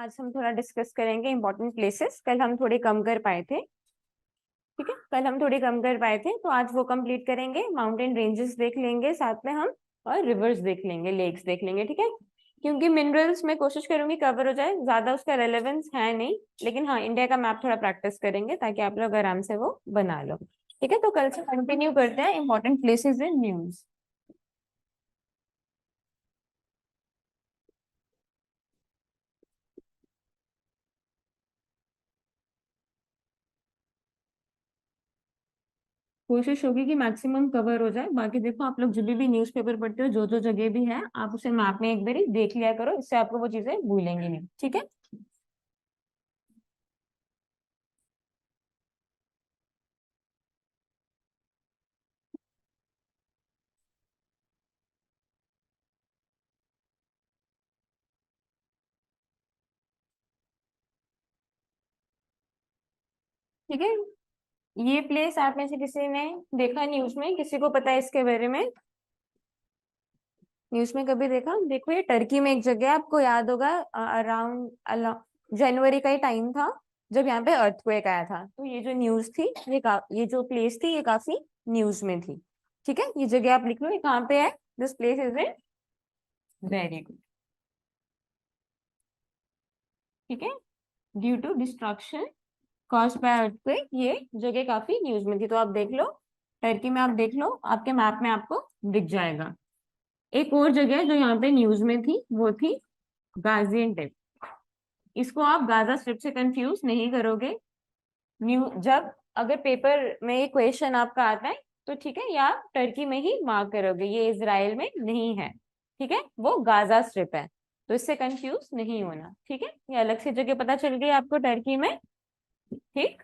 आज हम थोड़ा डिस्कस करेंगे इंपॉर्टेंट प्लेसेस। कल हम थोड़े कम कर पाए थे, ठीक है, कल हम थोड़े कम कर पाए थे, तो आज वो कंप्लीट करेंगे। माउंटेन रेंजेस देख लेंगे साथ में हम, और रिवर्स देख लेंगे, लेक्स देख लेंगे, ठीक है। क्योंकि मिनरल्स में कोशिश करूंगी कवर हो जाए, ज्यादा उसका रेलेवेंस है नहीं, लेकिन हाँ इंडिया का मैप थोड़ा प्रैक्टिस करेंगे ताकि आप लोग आराम से वो बना लो, ठीक है। तो कल से कंटिन्यू करते हैं इंपॉर्टेंट प्लेसेस इन न्यूज। कोशिश होगी कि मैक्सिमम कवर हो जाए। बाकी देखो, आप लोग जब भी न्यूज़पेपर पढ़ते हो, जो जो जगह भी है आप उसे मैप में एक बार देख लिया करो, इससे आपको वो चीजें भूलेंगी नहीं, ठीक है। ठीक है, ये प्लेस आप में से किसी ने देखा न्यूज में? किसी को पता है इसके बारे में? न्यूज में कभी देखा? देखो, ये टर्की में एक जगह है, आपको याद होगा, अराउंड जनवरी का ही टाइम था जब यहाँ पे अर्थक्वेक आया था। तो ये जो न्यूज थी, ये जो प्लेस थी, ये काफी न्यूज में थी, ठीक है। ये जगह आप लिख लो, ये कहाँ पे है? This place is in, very good, ठीक है। Due to destruction caused by earthquake, ये जगह काफी न्यूज में थी। तो आप देख लो, टर्की में आप देख लो, आपके मैप में आपको दिख जाएगा। एक और जगह जो यहाँ पे न्यूज में थी वो थी गाजियंटेप। इसको आप गाजा स्ट्रिप से कंफ्यूज नहीं करोगे। न्यू जब अगर पेपर में ये क्वेश्चन आपका आता है तो ठीक है, या आप टर्की में ही मार्क करोगे, ये इजराइल में नहीं है, ठीक है, वो गाजा स्ट्रिप है। तो इससे कंफ्यूज नहीं होना, ठीक है। ये अलग से जगह पता चल गई आपको टर्की में, ठीक।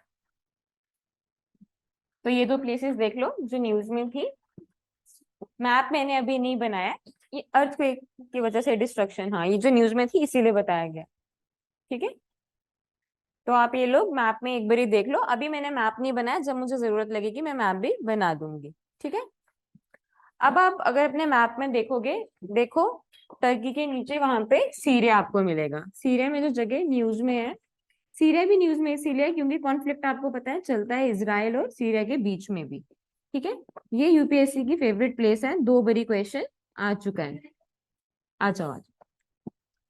तो ये दो प्लेसेस देख लो जो न्यूज में थी। मैप मैंने अभी नहीं बनाया, ये अर्थक्वेक की वजह से डिस्ट्रक्शन, हाँ ये जो न्यूज में थी इसीलिए बताया गया, ठीक है। तो आप ये लोग मैप में एक बारी देख लो। अभी मैंने मैप नहीं बनाया, जब मुझे जरूरत लगेगी मैं मैप भी बना दूंगी, ठीक है। अब आप अगर अपने मैप में देखोगे, देखो टर्की के नीचे वहां पे सीरिया आपको मिलेगा। सीरिया में जो जगह न्यूज में है, सीरिया भी न्यूज में इसीलिए क्योंकि कॉन्फ्लिक्ट आपको पता है चलता है इसराइल और सीरिया के बीच में भी, ठीक है। ये यूपीएससी की फेवरेट प्लेस है, दो बड़ी क्वेश्चन आ चुका है। आ जाओ आज,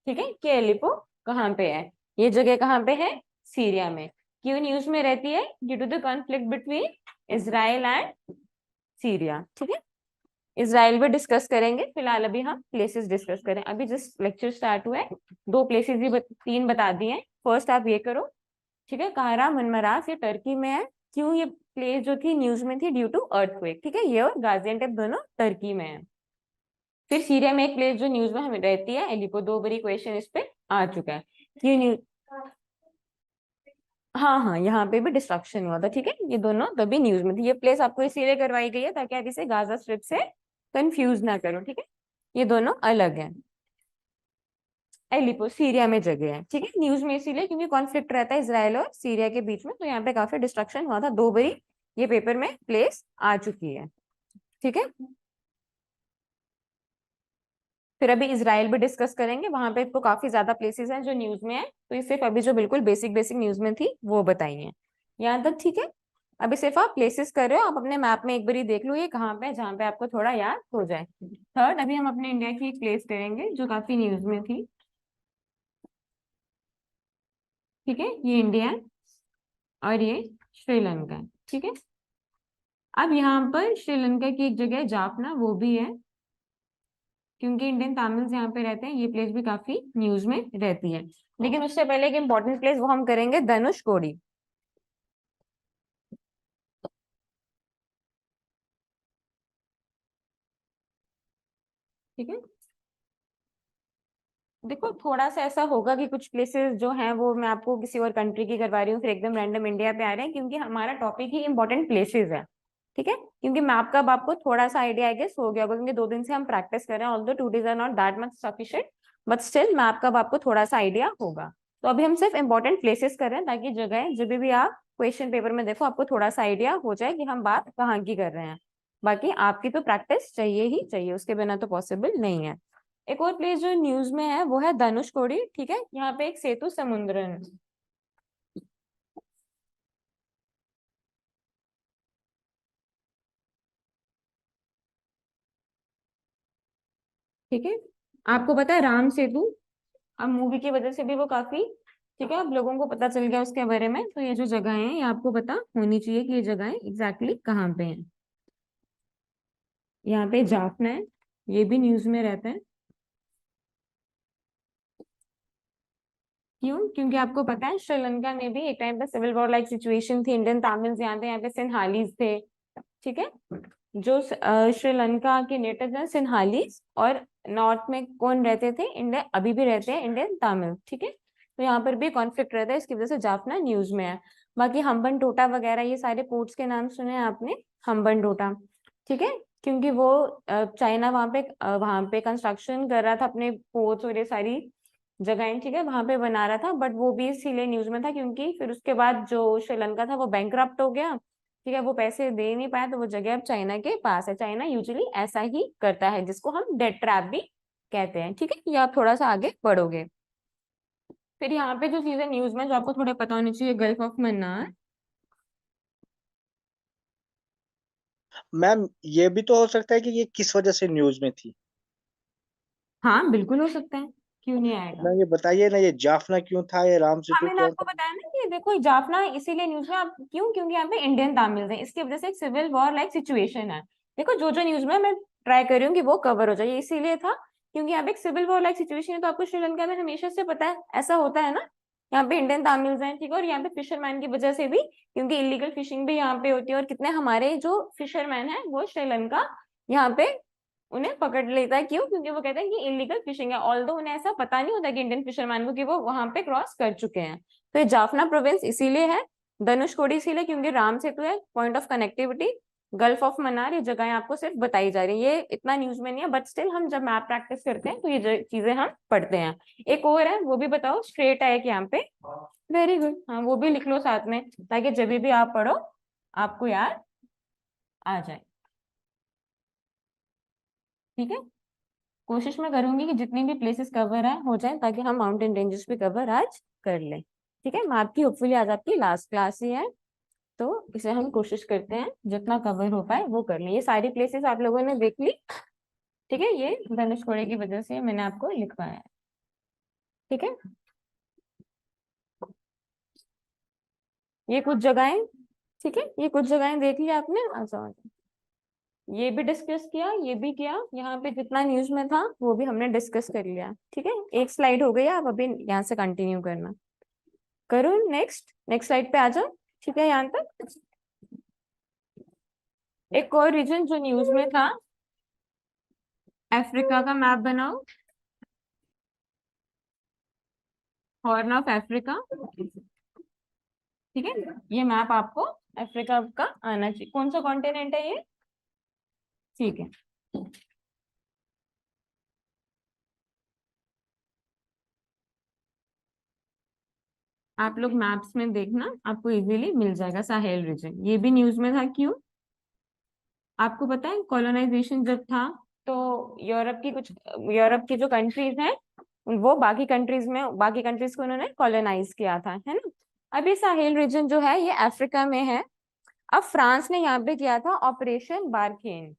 ठीक है। कि एलिपो कहाँ पे है? ये जगह कहाँ पे है? सीरिया में। क्यों न्यूज में रहती है? Due to the conflict between Israel and Syria, ठीक है। इसराइल भी डिस्कस करेंगे, फिलहाल अभी हम प्लेसेस डिस्कस करें। अभी जस्ट लेक्चर स्टार्ट हुआ है, दो प्लेसेस ही तीन बता दिए हैं। फर्स्ट आप ये करो, ठीक है। कारा मनमरास ये टर्की में है। क्यों? ये प्लेस जो थी न्यूज में थी ड्यू टू अर्थक्वेक, ठीक है। ये और गाजियान्टेप दोनों टर्की में है। फिर सीरिया में एक प्लेस जो न्यूज में हमें रहती है, एलिपो। दो बड़ी क्वेश्चन इस पे आ चुका है। क्यों न्यूज, हाँ हाँ, यहाँ पे भी डिस्ट्रक्शन हुआ था, ठीक है। ये दोनों तभी न्यूज में थी। ये प्लेस आपको इसीलिए करवाई गई है ताकि आप इसे गाजा स्ट्रिप से कंफ्यूज ना करो, ठीक है। ये दोनों अलग हैं। एलिपो सीरिया में जगह है, ठीक है। न्यूज में इसीलिए क्योंकि कॉन्फ्लिक्ट रहता है इसराइल और सीरिया के बीच में, तो यहाँ पे काफी डिस्ट्रक्शन हुआ था। दो बारी ये पेपर में प्लेस आ चुकी है, ठीक है। फिर अभी इसराइल भी डिस्कस करेंगे, वहां पे तो काफी ज्यादा प्लेसेस हैं जो न्यूज में है। तो ये सिर्फ अभी जो बिल्कुल बेसिक बेसिक न्यूज में थी वो बताई है, यहाँ तक, ठीक है। अभी सिर्फ आप प्लेसेस कर रहे हो, आप अपने मैप में एक बार देख लो ये कहाँ पे है, जहाँ पे आपको थोड़ा याद हो जाए। थर्ड, अभी हम अपने इंडिया की एक प्लेस करेंगे जो काफी न्यूज में थी, ठीक है। ये इंडिया है और ये श्रीलंका है, ठीक है। अब यहाँ पर श्रीलंका की एक जगह है जाफना, वो भी है क्योंकि इंडियन तमिल्स यहाँ पे रहते हैं। ये प्लेस भी काफी न्यूज में रहती है। लेकिन उससे पहले एक इंपॉर्टेंट प्लेस वो हम करेंगे, धनुषकोडी, ठीक है। देखो, थोड़ा सा ऐसा होगा कि कुछ प्लेसेस जो हैं वो मैं आपको किसी और कंट्री की करवा रही हूँ, फिर एकदम रैंडम इंडिया पे आ रहे हैं, क्योंकि हमारा टॉपिक ही इंपॉर्टेंट प्लेसेस है, ठीक है। क्योंकि मैप का अब आपको थोड़ा सा आइडिया आई गेस हो गया होगा, क्योंकि 2 दिन से हम प्रैक्टिस कर रहे हैं। Although 2 days are not that much sufficient, but still map का अब आपको थोड़ा सा आइडिया होगा। तो अभी हम सिर्फ इंपॉर्टेंट प्लेसेस कर रहे हैं ताकि जगह जब भी आप क्वेश्चन पेपर में देखो आपको थोड़ा सा आइडिया हो जाए कि हम बात कहाँ की कर रहे हैं। बाकी आपकी तो प्रैक्टिस चाहिए ही चाहिए, उसके बिना तो पॉसिबल नहीं है। एक और प्लेस जो न्यूज में है वो है धनुषकोडी, ठीक है, यहाँ पे एक सेतु समुद्रन। ठीक है, आपको पता है राम सेतु, अब मूवी की वजह से भी वो काफी, ठीक है, अब लोगों को पता चल गया उसके बारे में, तो ये जो जगह है ये आपको पता होनी चाहिए कि ये जगह एग्जैक्टली कहाँ पे है। यहाँ पे जाफना है, ये भी न्यूज में रहता है। क्यों? क्योंकि आपको पता है श्रीलंका में भी एक टाइम पे सिविल वॉर लाइक सिचुएशन थी, इंडियन तामिल्स यहाँ पे सिंहालीज थे, ठीक है। जो श्रीलंका के नेटिव हैं सिंहालीज, और नॉर्थ में कौन रहते थे, इंडिया अभी भी रहते हैं इंडियन तामिल, ठीक है। तो यहाँ पर भी कॉन्फ्लिक्ट रहता है, इसकी वजह से जाफना न्यूज में है। बाकी हम्बन टोटा वगैरह ये सारे पोर्ट्स के नाम सुने हैं आपने, हम्बन टोटा, ठीक है। क्योंकि वो चाइना वहां पे कंस्ट्रक्शन कर रहा था अपने पोर्ट्स और ये सारी जगहें, ठीक है, वहां पे बना रहा था, बट वो भी इसीलिए न्यूज में था क्योंकि फिर उसके बाद जो श्रीलंका था वो बैंकरप्ट हो गया, ठीक है, वो पैसे दे नहीं पाया, तो वो जगह अब चाइना के पास है। चाइना यूजुअली ऐसा ही करता है, जिसको हम डेट ट्रैप भी कहते हैं, ठीक है। ये आप थोड़ा सा आगे बढ़ोगे, फिर यहाँ पे जो चीजें न्यूज में जो आपको थोड़े पता होनी चाहिए, गल्फ ऑफ मन्नार। मैम ये भी तो हो सकता है कि ये किस वजह से न्यूज में थी। हाँ बिल्कुल हो सकता है, क्यों नहीं आएगा। मैम ये बताइए ना, ये जाफना क्यों था, ये राम हाँ सेतु मैंने कौन आपको सा। बताया ना कि देखो जाफना इसीलिए न्यूज में, आप क्यों, क्योंकि यहाँ पे इंडियन तामिल्स हैं, इसकी वजह से एक सिविल वॉर लाइक सिचुएशन है। देखो जो जो न्यूज में मैं ट्राई कर रही हूँ कि वो कवर हो जाए, ये इसीलिए था क्योंकि यहाँ पे एक सिविल वॉर लाइक सिचुएशन है, तो आपको श्रीलंका में हमेशा से पता है ऐसा होता है ना। यहाँ पे इंडियन तामिल्स हैं, ठीक है, और यहाँ पे फिशरमैन की वजह से भी, क्योंकि इलीगल फिशिंग भी यहाँ पे होती है, और कितने हमारे जो फिशरमैन है वो श्रीलंका यहाँ पे उन्हें पकड़ लेता है। क्यों? क्योंकि वो कहते हैं कि इलीगल फिशिंग है, ऑल्दो उन्हें ऐसा पता नहीं होता कि इंडियन फिशरमैन को कि वो वहां पे क्रॉस कर चुके हैं। तो ये जाफना प्रोविंस इसीलिए है, धनुषकोडी इसीलिए क्योंकि राम सेतु है, point of connectivity, gulf of Mannar, ये जगहें आपको सिर्फ बताई जा रही है, ये इतना न्यूज में नहीं है, बट स्टिल हम जब मैप प्रैक्टिस करते हैं तो ये चीजें हम पढ़ते हैं। एक और है, वो भी बताओ, स्ट्रेट है एक यहाँ पे। वेरी गुड, हाँ वो भी लिख लो साथ में, ताकि जब भी आप पढ़ो आपको याद आ जाए, ठीक है। कोशिश मैं करूंगी कि जितनी भी प्लेसेस कवर है हो जाए, ताकि हम माउंटेन रेंजेस भी कवर आज कर लें, ठीक है। मैं आपकी होपफुली आज आपकी लास्ट क्लास ही है, तो इसे हम कोशिश करते हैं जितना कवर हो पाए वो कर लें। ये सारी प्लेसेस आप लोगों ने देख ली, ठीक है, ये धनुषकोडी की वजह से मैंने आपको लिखवाया है, ठीक है। ये कुछ जगहें, ठीक है, ये कुछ जगहें देख ली आपने, अच्छा ये भी डिस्कस किया, ये भी किया, यहाँ पे जितना न्यूज में था वो भी हमने डिस्कस कर लिया, ठीक है। एक स्लाइड हो गई, आप अभी यहाँ से कंटिन्यू करना। करो नेक्स्ट, नेक्स्ट स्लाइड पे आ जाओ, ठीक है, यहाँ तक। एक और रीजन जो न्यूज में था, अफ्रीका का मैप बनाओ, हॉर्न ऑफ अफ्रीका, ठीक है। ये मैप आपको अफ्रीका का आना चाहिए, कौन सा कॉन्टिनेंट है ये, ठीक है। आप लोग मैप्स में देखना, आपको इजीली मिल जाएगा साहेल रीजन, ये भी न्यूज में था। क्यों? आपको पता है कॉलोनाइजेशन जब था, तो यूरोप की जो कंट्रीज हैं वो बाकी कंट्रीज को उन्होंने कॉलोनाइज किया था, है ना। अब ये साहेल रीजन जो है ये अफ्रीका में है। अब फ्रांस ने यहाँ पे किया था ऑपरेशन बारखेन।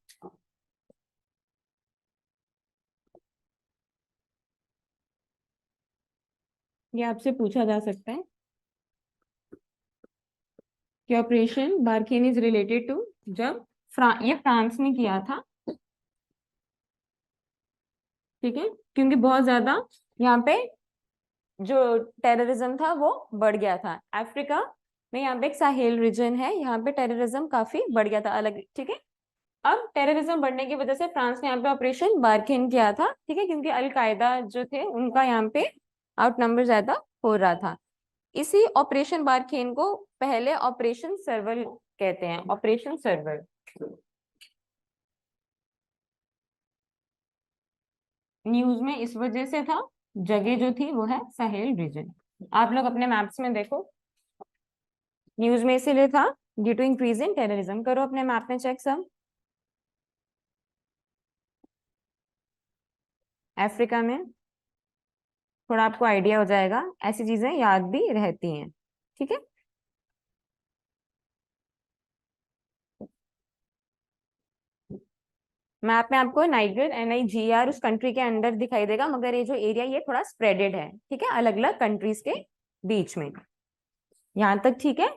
ये आपसे पूछा जा सकता है कि ऑपरेशन बारखेन इज रिलेटेड टू, जब ये फ्रांस ने किया था, ठीक है, क्योंकि बहुत ज्यादा यहाँ पे जो टेररिज्म था वो बढ़ गया था अफ्रीका में। यहाँ पे एक साहेल रीजन है, यहाँ पे टेररिज्म काफी बढ़ गया था अलग, ठीक है। अब टेररिज्म बढ़ने की वजह से फ्रांस ने यहाँ पे ऑपरेशन बारखेन किया था, ठीक है, क्योंकि अलकायदा जो थे उनका यहाँ पे आउट नंबर ज्यादा हो रहा था। इसी ऑपरेशन बारखेन को पहले ऑपरेशन सर्वल कहते हैं, ऑपरेशन सर्वल। न्यूज में इस वजह से था, जगह जो थी वो है साहेल रीजन। आप लोग अपने मैप्स में देखो, न्यूज में इसीलिए था due to increase in terrorism, करो अपने मैप में चेक सब। अफ्रीका में, थोड़ा आपको आइडिया हो जाएगा, ऐसी चीजें याद भी रहती हैं। ठीक है। मैप में आपको नाइगर NIGR उस कंट्री के अंदर दिखाई देगा, मगर ये जो एरिया ये थोड़ा स्प्रेडेड है, ठीक है, अलग अलग कंट्रीज के बीच में। यहाँ तक ठीक है।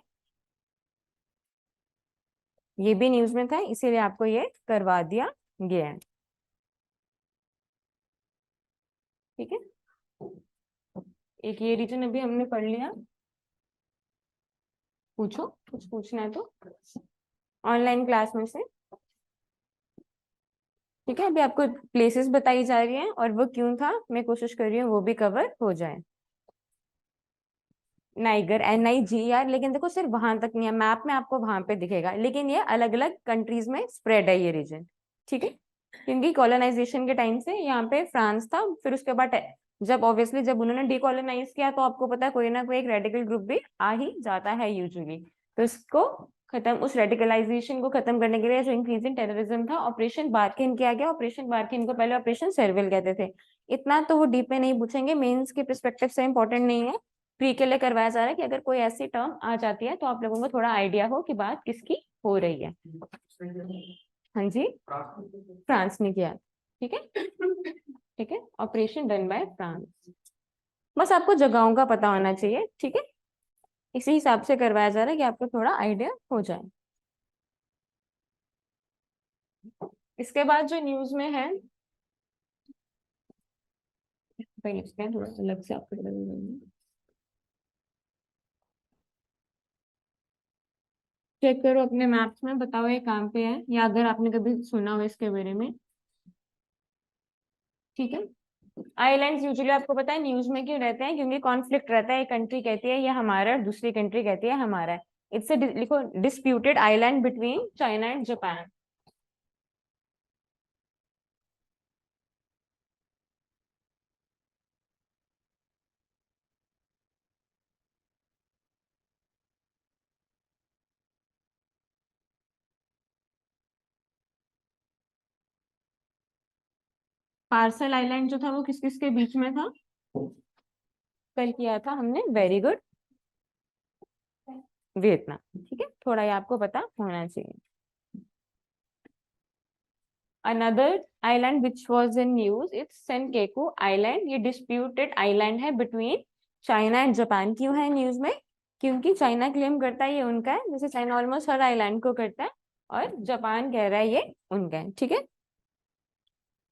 ये भी न्यूज में था, इसीलिए आपको ये करवा दिया गया है। ठीक है। एक ये रीजन अभी हमने पढ़ लिया। पूछो, कुछ पूछना है तो ऑनलाइन क्लास में से। ठीक है, अभी आपको प्लेसेस बताई जा रही हैं और वो क्यों था, मैं कोशिश कर रही हूँ वो भी कवर हो जाए। नाइगर NIGR, लेकिन देखो सिर्फ वहां तक नहीं है, मैप में आपको वहां पे दिखेगा, लेकिन ये अलग अलग कंट्रीज में स्प्रेड है ये रीजन। ठीक है, क्योंकि कॉलोनाइजेशन के टाइम से यहाँ पे फ्रांस था, फिर उसके बाद जब ऑब्वियसली जब उन्होंने डीकॉलोनाइज किया तो आपको पता है कोई ना कोई एक रेडिकल ग्रुप भी आ ही जाता है यूजुअली। तो इसको खत्म, उस रेडिकलाइजेशन को खत्म करने के लिए जो इंक्रीजिंग टेररिज्म था, ऑपरेशन बारखिन किया गया। ऑपरेशन बारखिन को पहले ऑपरेशन सेरविल कहते थे। इतना तो वो डीप में नहीं पूछेंगे, मेंस के पर्सपेक्टिव से इंपॉर्टेंट नहीं है, प्री के लिए करवाया जा रहा है कि अगर कोई ऐसी टर्म आ जाती है तो आप लोगों को थोड़ा आइडिया हो कि बात किसकी हो रही है। हाँ जी, फ्रांस ने किया। ठीक है। ठीक है, ऑपरेशन डन बाय फ्रांस। बस आपको जगहों का पता होना चाहिए। ठीक है, इसी हिसाब से करवाया जा रहा है कि आपको थोड़ा आइडिया हो जाए। इसके बाद जो न्यूज में है, पहले इसके थोड़ा अलग से आपको बता दूंगी। चेक करो अपने मैप्स में, बताओ ये कहाँ पे है, या अगर आपने कभी सुना हो इसके बारे में। ठीक है। आइलैंड्स यूजुअली आपको पता है न्यूज में क्यों रहते हैं, क्योंकि कॉन्फ्लिक्ट रहता है, एक कंट्री कहती है ये हमारा है, दूसरी कंट्री कहती है हमारा है। इट्स लिखो disputed island between China and Japan. Paracel island जो था वो किस किस के बीच में था, कल किया था हमने, वेरी गुड, वियतनाम। ठीक है, थोड़ा ये आपको पता होना चाहिए। Another island which was in news it's Senkaku island. ये डिस्प्यूटेड आइलैंड है बिटवीन चाइना एंड जापान। क्यों है न्यूज में, क्योंकि चाइना क्लेम करता है ये उनका है, जैसे चाइना ऑलमोस्ट हर आइलैंड को करता है, और जापान कह रहा है ये उनका है। ठीक है,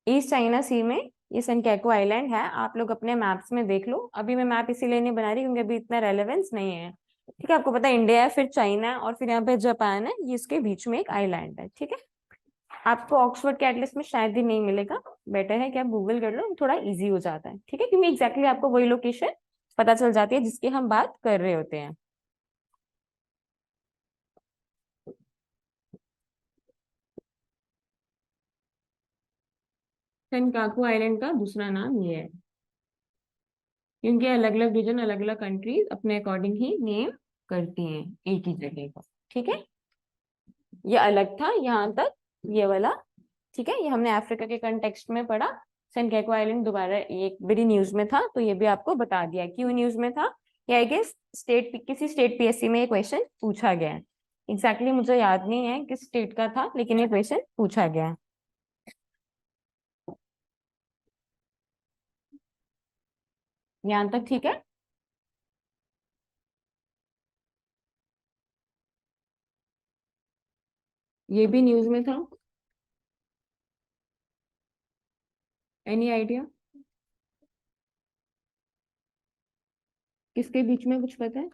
ईस्ट चाइना सी में ये सेनकेकू आइलैंड है। आप लोग अपने मैप्स में देख लो, अभी मैं मैप इसीलिए नहीं बना रही क्योंकि अभी इतना रेलेवेंस नहीं है। ठीक है, आपको पता है इंडिया है, फिर चाइना है, और फिर यहाँ पे जापान है, ये इसके बीच में एक आइलैंड है। ठीक है, आपको ऑक्सफोर्ड के एटलस में शायद ही नहीं मिलेगा, बेटर है कि आप गूगल कर लो, थोड़ा इजी हो जाता है। ठीक है, क्योंकि एग्जैक्टली आपको वही लोकेशन पता चल जाती है जिसकी हम बात कर रहे होते हैं। सेनकाकू आइलैंड का दूसरा नाम ये है, क्योंकि अलग अलग रीजन अलग अलग कंट्रीज अपने अकॉर्डिंग ही नेम करती हैं एक ही जगह को। ठीक है, ये अलग था यहाँ तक, ये वाला। ठीक है, ये हमने अफ्रीका के कंटेक्स्ट में पढ़ा। सेनकाकू आइलैंड दोबारा एक बड़ी न्यूज में था, तो ये भी आपको बता दिया क्यों न्यूज में था। या आई गेस स्टेट, किसी स्टेट PSC में ये क्वेश्चन पूछा गया है। एग्जैक्टली मुझे याद नहीं है किस स्टेट का था, लेकिन ये क्वेश्चन पूछा गया है। यहाँ तक ठीक है। ये भी न्यूज में था। एनी आइडिया किसके बीच में, कुछ पता है?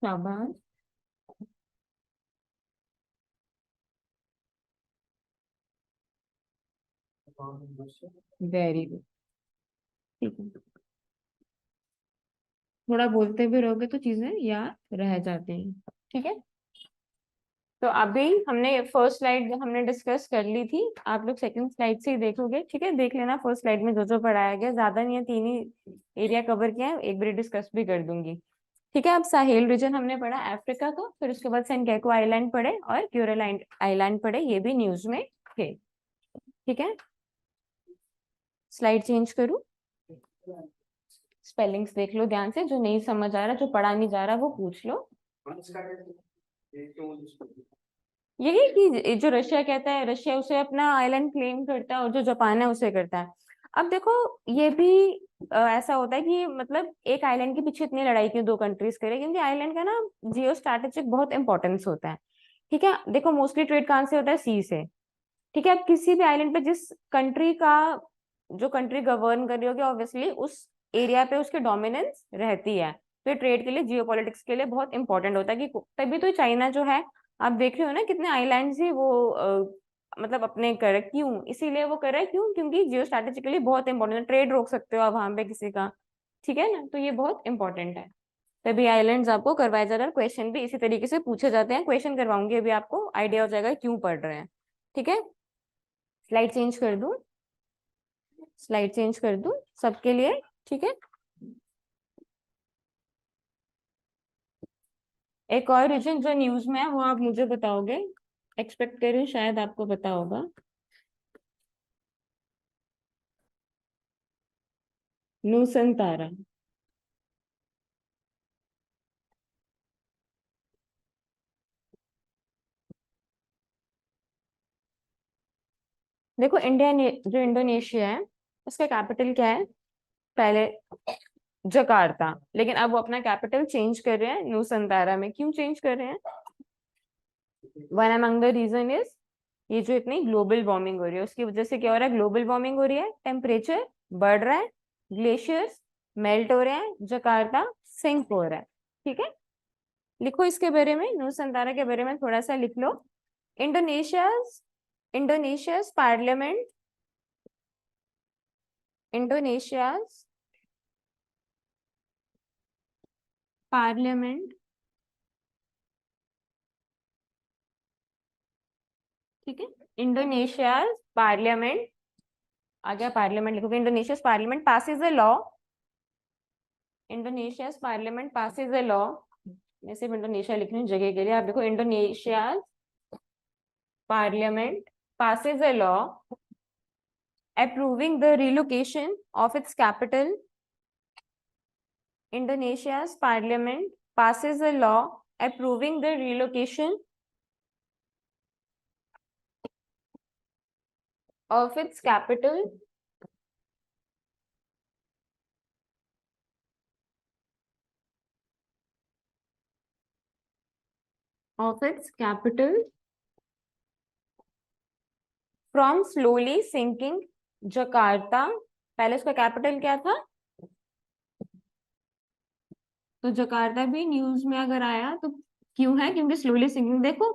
शाबाश, वेरी गुड। ठीक है, थोड़ा बोलते भी रहोगे तो चीजें याद रह जाती हैं। ठीक है, तो अभी हमने फर्स्ट स्लाइड हमने डिस्कस कर ली थी, आप लोग सेकंड स्लाइड से ही देखोगे। ठीक है, देख लेना फर्स्ट स्लाइड में जो जो पढ़ाया गया, ज्यादा नहीं है, 3 ही एरिया कवर किया है, एक बार डिस्कस भी कर दूंगी। ठीक है, अब साहेल रीजन हमने पढ़ा अफ्रीका का, फिर उसके बाद सेनकाकू आइलैंड पढ़े और क्यूरल आइलैंड पढ़े, ये भी न्यूज में थे। ठीक है, स्लाइड चेंज करूँ, स्पेलिंग्स देख लो ध्यान से, जो नहीं समझ आ रहा, जो पढ़ा नहीं जा रहा वो पूछ लो। यही कि जो रशिया कहता है, रशिया उसे अपना आइलैंड क्लेम करता है और जो जापान है उसे करता है। अब देखो, ये भी ऐसा होता है कि मतलब एक आइलैंड के पीछे इतनी लड़ाई क्यों दो कंट्रीज करे, क्योंकि आइलैंड का ना जियो स्ट्रैटेजिक बहुत इंपॉर्टेंस होता है। ठीक है, देखो मोस्टली ट्रेड कहाँ से होता है, सी से। ठीक है, अब किसी भी आइलैंड पे जिस कंट्री का, जो कंट्री गवर्न कर रही होगी, ऑब्वियसली उस एरिया पे उसकी डोमिनेंस रहती है। तो ट्रेड के लिए, जियोपॉलिटिक्स के लिए बहुत इंपॉर्टेंट होता है कि तभी तो चाइना जो है, आप देख रहे हो ना कितने आइलैंड्स ही वो मतलब अपने कर, क्यों इसीलिए वो कर रहा है, क्यों, क्योंकि जियो स्ट्रैटेजिकली बहुत इंपॉर्टेंट है, ट्रेड रोक सकते हो आप वहां पे किसी का। ठीक है ना, तो ये बहुत इंपॉर्टेंट है। तभी आइलैंड्स आपको करवाया जा रहा है, क्वेश्चन भी इसी तरीके से पूछे जाते हैं, क्वेश्चन करवाऊंगी अभी, आपको आइडिया हो जाएगा क्यों पढ़ रहे हैं। ठीक है, स्लाइड चेंज कर दूं, स्लाइड चेंज कर दूं सबके लिए। ठीक है, एक और रीजन जो न्यूज में है वो आप मुझे बताओगे, एक्सपेक्ट कर रही हूँ शायद आपको पता होगा। नूसनतारा। देखो इंडिया ने, जो इंडोनेशिया है उसका कैपिटल क्या है, पहले जकार्ता, लेकिन अब वो अपना कैपिटल चेंज कर रहे हैं नूसनतारा में। क्यों चेंज कर रहे हैं, one among the reason is, ये जो इतनी ग्लोबल वार्मिंग हो रही है उसकी वजह से क्या हो रहा है, ग्लोबल वार्मिंग हो रही है, टेम्परेचर बढ़ रहा है, ग्लेशियर्स मेल्ट हो रहे हैं, जकार्ता सिंक हो रहा है। ठीक है, लिखो इसके बारे में, नूसंतारा के बारे में थोड़ा सा लिख लो। इंडोनेशियाज इंडोनेशियाज पार्लियामेंट, इंडोनेशियाज पार्लियामेंट, ठीक है, इंडोनेशियाज पार्लियामेंट, आ गया पार्लियामेंट, लिखोगे इंडोनेशियाज parliament passes a law, इंडोनेशियाज parliament passes a law, मैं सिर्फ इंडोनेशिया लिख रही हूँ जगह के लिए, आप देखो Indonesia parliament passes a law approving the relocation of its capital. Indonesia's parliament passes a law approving the relocation of its capital of its capital from slowly sinking Jakarta. पहले उसका कैपिटल क्या था, तो जकार्ता भी news में अगर आया तो क्यों है, क्योंकि स्लोली सिंकिंग। देखो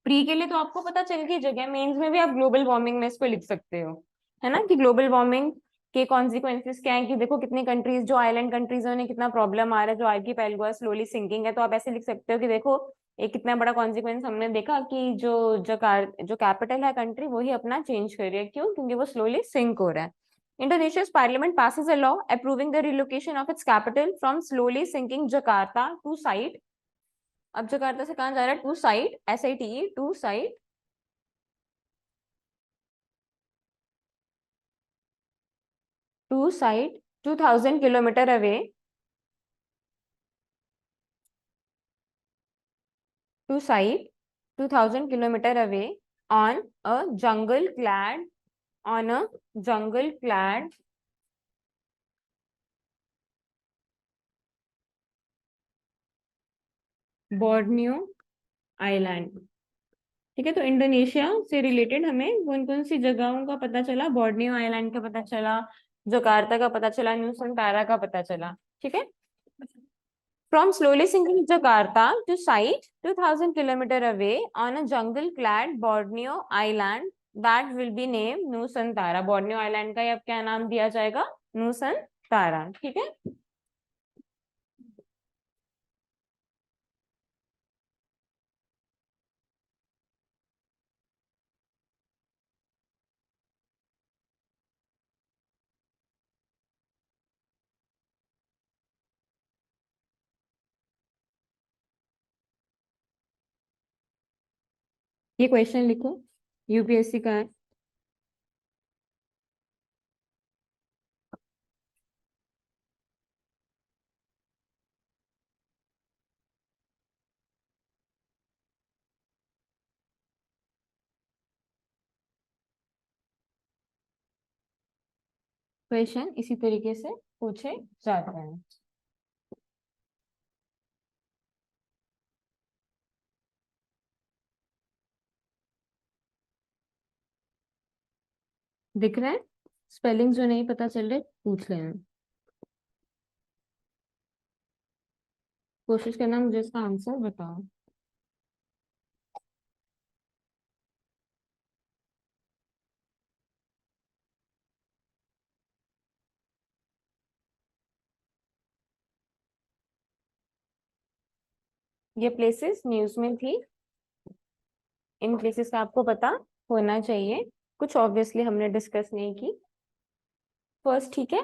प्री के लिए तो आपको पता चल गई जगह, मेंस में भी आप ग्लोबल वार्मिंग में इसको लिख सकते हो, है ना, कि ग्लोबल वार्मिंग के कॉन्सिक्वेंसेस क्या है, कि देखो कितनी कंट्रीज, जो आइलैंड कंट्रीज है उन्हें कितना प्रॉब्लम आ रहा है, जो आर्कीपेलागो है स्लोली सिंकिंग है, तो आप ऐसे लिख सकते हो कि देखो एक कितना बड़ा कॉन्सिक्वेंस हमने देखा कि जो कैपिटल है कंट्री वही अपना चेंज कर रही है, क्यों, क्योंकि वो स्लोली सिंक हो रहा है। Indonesia's parliament passes a law approving the relocation of its capital from slowly sinking Jakarta to site, अब जकार्ता से कहाँ जा रहा है, to site, SITE, to site, to site 2000 kilometre away, to site 2000 kilometre away on a jungle clad, on a jungle clad Borneo island. ठीक है, तो Indonesia से रिलेटेड हमें कौन कौन सी जगहों का पता चला, बोर्नियो आइलैंड का पता चला, जकार्ता का पता चला, न्यूसंटारा का पता चला। ठीक है, from slowly sinking Jakarta to site 2000 kilometer away on a jungle-clad Borneo island that will be named Nusantara. Borneo island का अब क्या नाम दिया जाएगा, नूसनतारा। ठीक है, ये क्वेश्चन लिखो, यूपीएससी का है। क्वेश्चन इसी तरीके से पूछे जाते हैं। दिख रहा है? स्पेलिंग जो नहीं पता चल रहे पूछ लेना। कोशिश करना मुझे इसका आंसर बताओ। ये प्लेसेस न्यूज में थी, इन प्लेसेस का आपको पता होना चाहिए। कुछ ऑब्वियसली हमने डिस्कस नहीं की फर्स्ट, ठीक है,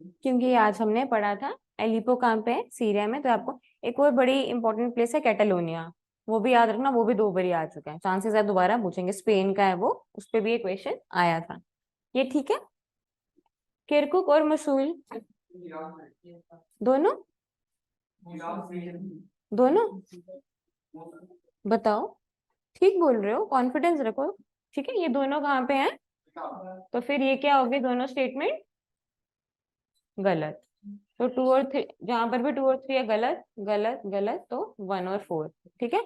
क्योंकि आज हमने पढ़ा था एलिपो कहाँ पे है, सीरिया में। तो आपको एक और बड़ी इंपॉर्टेंट प्लेस है कैटालोनिया, वो भी याद रखना, वो भी 2 बार आ चुका है, चांसेस है दोबारा पूछेंगे। स्पेन का है वो, उस पर भी एक क्वेश्चन आया था। ये ठीक है। किरकुक और मसूल दोनों, दोनों बताओ। ठीक बोल रहे हो, कॉन्फिडेंस रखो। ठीक है, ये दोनों कहाँ पे हैं? तो फिर ये क्या होगी, दोनों स्टेटमेंट गलत। तो 2 और 3, जहां पर भी 2 और 3 है गलत गलत गलत, तो 1 और 4। ठीक है।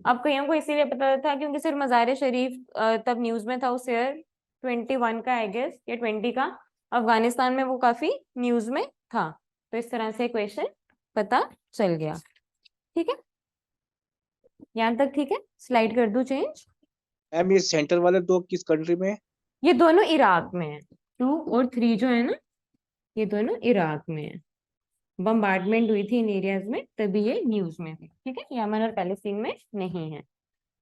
अब कईयों को इसीलिए पता था क्योंकि सिर्फ मज़ार शरीफ तब न्यूज में था उस ईयर 21 का, आई गेस, या 20 का। अफगानिस्तान में वो काफी न्यूज में था, तो इस तरह से क्वेश्चन पता चल गया। ठीक है, यहाँ तक ठीक है। स्लाइड कर दूं चेंज। मैम ये सेंटर वाले दो किस कंट्री में है? ये दोनों इराक में है, 2 और 3 जो है ना, ये दोनों इराक में है। बम्बार्डमेंट हुई थी इन एरियाज में, तभी ये न्यूज में थे। ठीक है, यमन और पैलेस्टीन में नहीं है।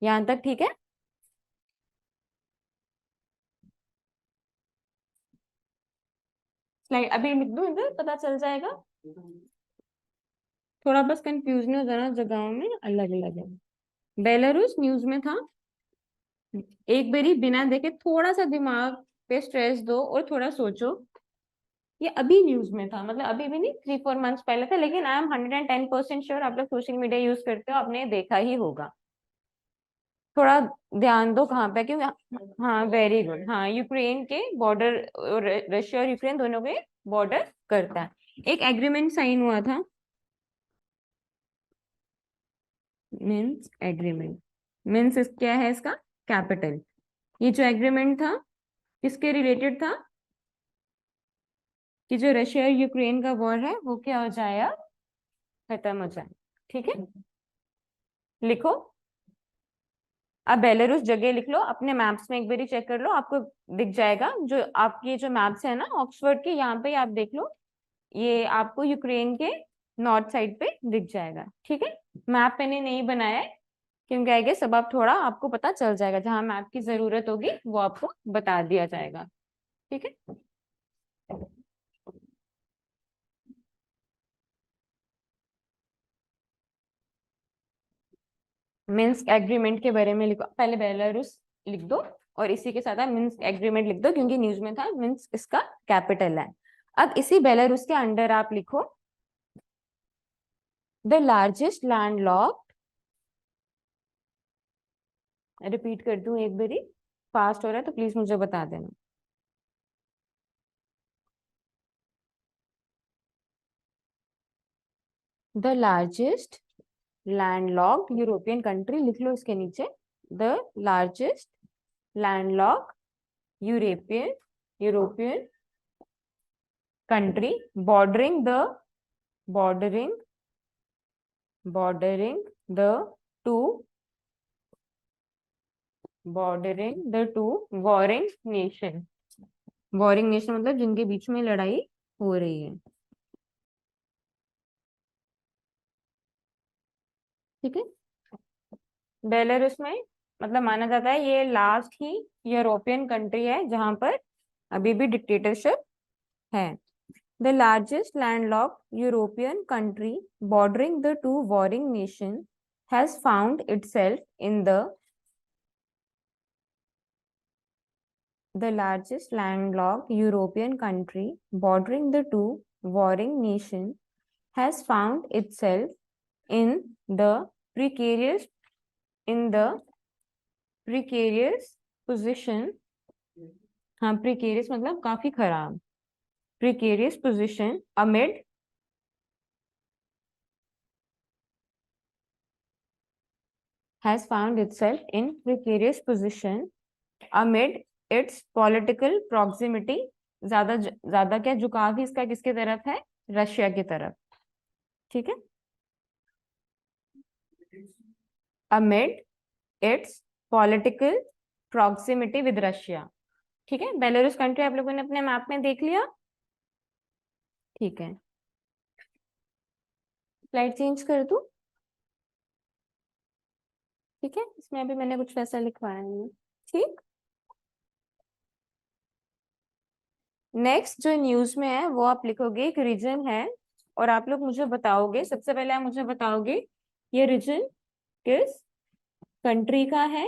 यहाँ तक ठीक है। स्लाइड अभी लिख दूं, इधर पता चल जाएगा। थोड़ा बस कंफ्यूजन हो जाना, जगहों में अलग अलग है। बेलारूस न्यूज में था। एक बारी बिना देखे थोड़ा सा दिमाग पे स्ट्रेस दो और थोड़ा सोचो। ये अभी न्यूज में था, मतलब अभी भी नहीं, 3-4 मंथ्स पहले था, लेकिन आई एम 110% श्योर आप लोग सोशल मीडिया यूज करते हो, आपने देखा ही होगा। थोड़ा ध्यान दो कहाँ पे, क्योंकि हाँ वेरी गुड, हाँ यूक्रेन के बॉर्डर, रशिया और यूक्रेन दोनों के बॉर्डर करता है। एक एग्रीमेंट साइन हुआ था, मीन्स एग्रीमेंट, मीन्स क्या है इसका, कैपिटल। ये जो एग्रीमेंट था किसके रिलेटेड था, कि जो रशिया और यूक्रेन का वॉर है वो क्या हो जाए, खत्म हो जाए। ठीक है, लिखो। अब बेलारूस जगह लिख लो, अपने मैप्स में एक बार चेक कर लो, आपको दिख जाएगा। जो आपके जो मैप्स है ना ऑक्सफोर्ड के, यहाँ पे आप देख लो, ये आपको यूक्रेन के नॉर्थ साइड पे दिख जाएगा। ठीक है, मैप मैंने नहीं बनाया है क्योंकि आगे सब आप थोड़ा आपको पता चल जाएगा, जहां मैप की जरूरत होगी वो आपको बता दिया जाएगा। ठीक है, मिन्स्क एग्रीमेंट के बारे में लिखो, पहले बेलारूस लिख दो और इसी के साथ आप मिन्स्क एग्रीमेंट लिख दो, क्योंकि न्यूज में था, मिन्स्क इसका कैपिटल है। अब इसी बेलारूस के अंडर आप लिखो, द लार्जेस्ट लैंडलॉक्ड, रिपीट कर दूं एक बारी, फास्ट हो रहा है तो प्लीज मुझे बता देना। The largest landlocked European country, लिख लो इसके नीचे, the largest landlocked European European country bordering the bordering bordering the two bordering the two warring nation. Warring nation मतलब जिनके बीच में लड़ाई हो रही है। ठीक है, बेलारूस में मतलब माना जाता है ये लास्ट ही यूरोपियन कंट्री है जहां पर अभी भी डिक्टेटरशिप है। The largest landlocked European country bordering the two warring nation has found itself in the largest landlocked European country bordering the two warring nations has found itself in the precarious in the precarious position। हाँ, precarious मतलब काफी खराब, precarious position amid has found itself in precarious position amid its political proximity. ज्यादा क्या झुकाव ही इसका किसके तरफ है? रशिया की तरफ। ठीक है, amid its political proximity with Russia। ठीक है, बेलारूस कंट्री आप लोगों ने अपने मैप में देख लिया। ठीक है, स्लाइड चेंज कर दूं? ठीक है, इसमें अभी मैंने कुछ वैसा लिखवाया नहीं। ठीक, नेक्स्ट जो न्यूज में है वो आप लिखोगे, एक रीजन है और आप लोग मुझे बताओगे, सबसे पहले आप मुझे बताओगे ये रीजन किस कंट्री का है,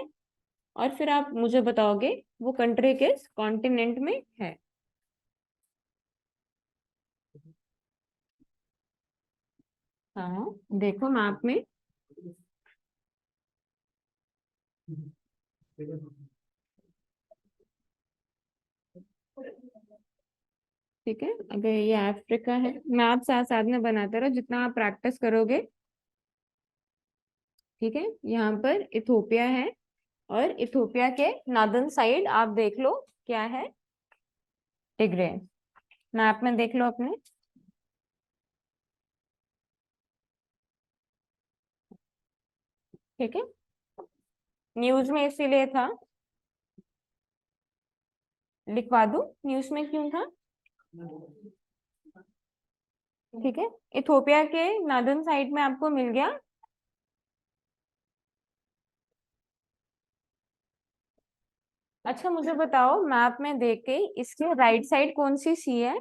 और फिर आप मुझे बताओगे वो कंट्री किस कॉन्टिनेंट में है। हाँ, देखो मैप में। ठीक है, अगर ये अफ्रीका है, मैप साथ साथ में बनाते रहो जितना आप प्रैक्टिस करोगे। ठीक है, यहाँ पर इथोपिया है और इथोपिया के नॉर्दर्न साइड आप देख लो क्या है? टिग्रे। मैप में देख लो अपने। ठीक है, न्यूज में इसीलिए था, लिखवा दूं न्यूज में क्यों था? ठीक है, इथोपिया के नॉर्दर्न साइड में आपको मिल गया। अच्छा मुझे बताओ, मैप में देख के इसके राइट साइड कौन सी सी है?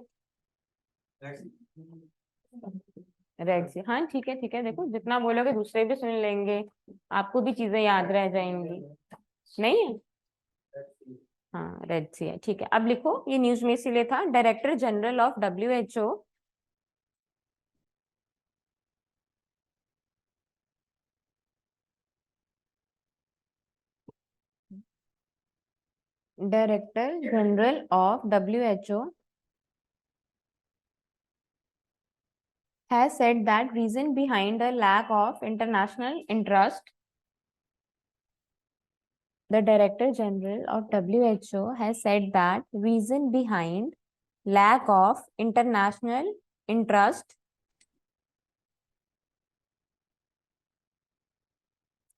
रेड सी। हाँ ठीक है, ठीक है, देखो जितना बोलोगे दूसरे भी सुन लेंगे, आपको भी चीजें याद रह जाएंगी। नहीं है? हाँ रेड सी है। ठीक है, अब लिखो, ये न्यूज में इसीलिए था, director general of WHO director general of WHO has said that reason behind a lack of international interest. The Director General of WHO has said that reason behind lack of international interest.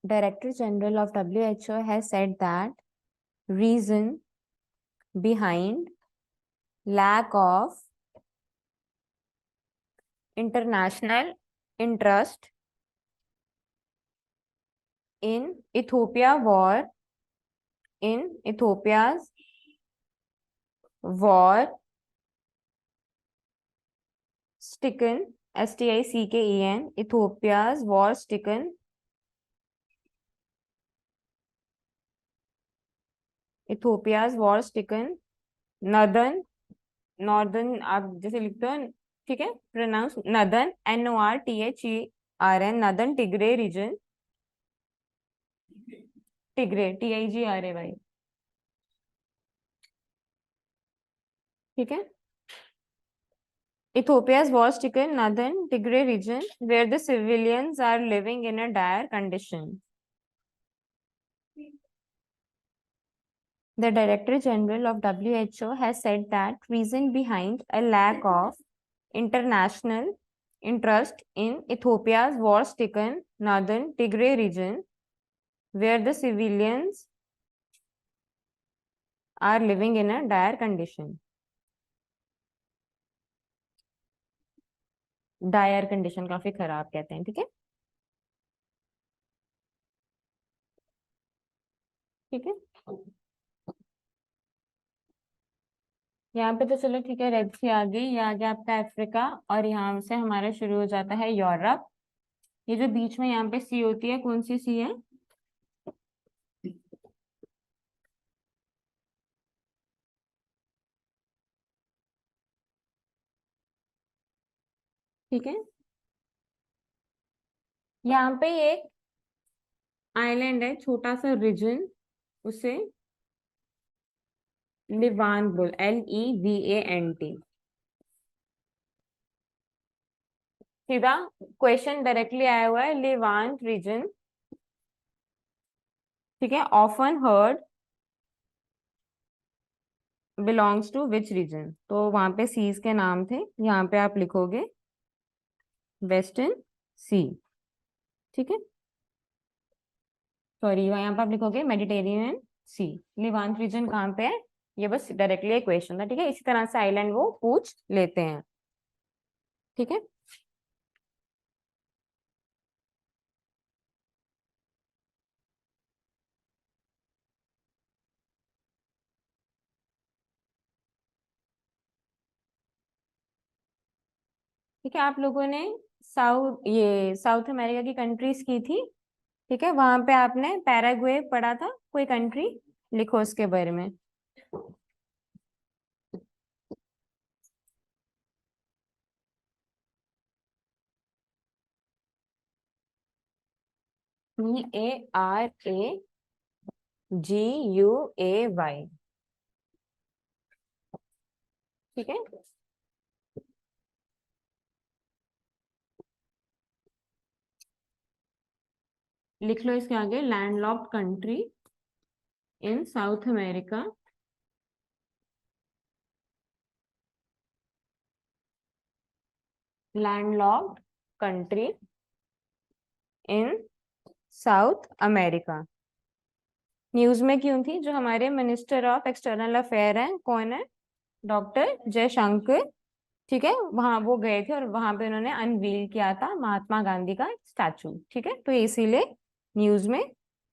Director General of WHO has said that reason behind lack of international interest in Ethiopia's war stricken, STICKEN, Ethiopia's war stricken, northern आप जैसे लिखते हो, ठीक है, pronounce northern, NORTHERN, northern Tigray region, Tigray TIGRAY। ठीक है, Ethiopia's war-stricken northern Tigray region, where the civilians are living in a dire condition. The Director General of WHO has said that reason behind a lack of international interest in Ethiopia's war-stricken northern Tigray region, where the civilians are living in a dire condition. Dire condition काफी खराब कहते हैं। ठीक है, ठीक है, यहाँ पे तो चलो ठीक है, रेड सी आ गई, ये आ गया आपका अफ्रीका, और यहाँ से हमारा शुरू हो जाता है यूरोप। ये जो बीच में यहाँ पे सी होती है, कौन सी सी है? ठीक है, यहाँ पे एक आइलैंड है, छोटा सा रीजन, उसे लिवान बोल, LEVANT। सीधा क्वेश्चन डायरेक्टली आया हुआ है, लेवांट रीजन, ठीक है, often heard belongs to which region, तो वहां पे सीज के नाम थे, यहाँ पे आप लिखोगे वेस्टर्न सी, ठीक है, सॉरी यहाँ पे आप लिखोगे मेडिटेरेनियन सी। लेवांट रीजन कहाँ पे है, ये बस डायरेक्टली एक क्वेश्चन था, ठीक है, इसी तरह से आइलैंड वो पूछ लेते हैं, ठीक है। ठीक है, आप लोगों ने साउथ अमेरिका की कंट्रीज की थी, ठीक है, वहां पे आपने पैराग्वे पढ़ा था, कोई कंट्री लिखो उसके बारे में। PARAGUAY, ठीक है, लिख लो इसके आगे, landlocked country in south America, landlocked country in south America. News में क्यों थी, जो हमारे मिनिस्टर ऑफ एक्सटर्नल अफेयर हैं, कौन है, डॉक्टर जयशंकर, ठीक है, वहां वो गए थे और वहां पे उन्होंने अनवील किया था महात्मा गांधी का स्टैचू, ठीक है, तो ये इसीलिए न्यूज में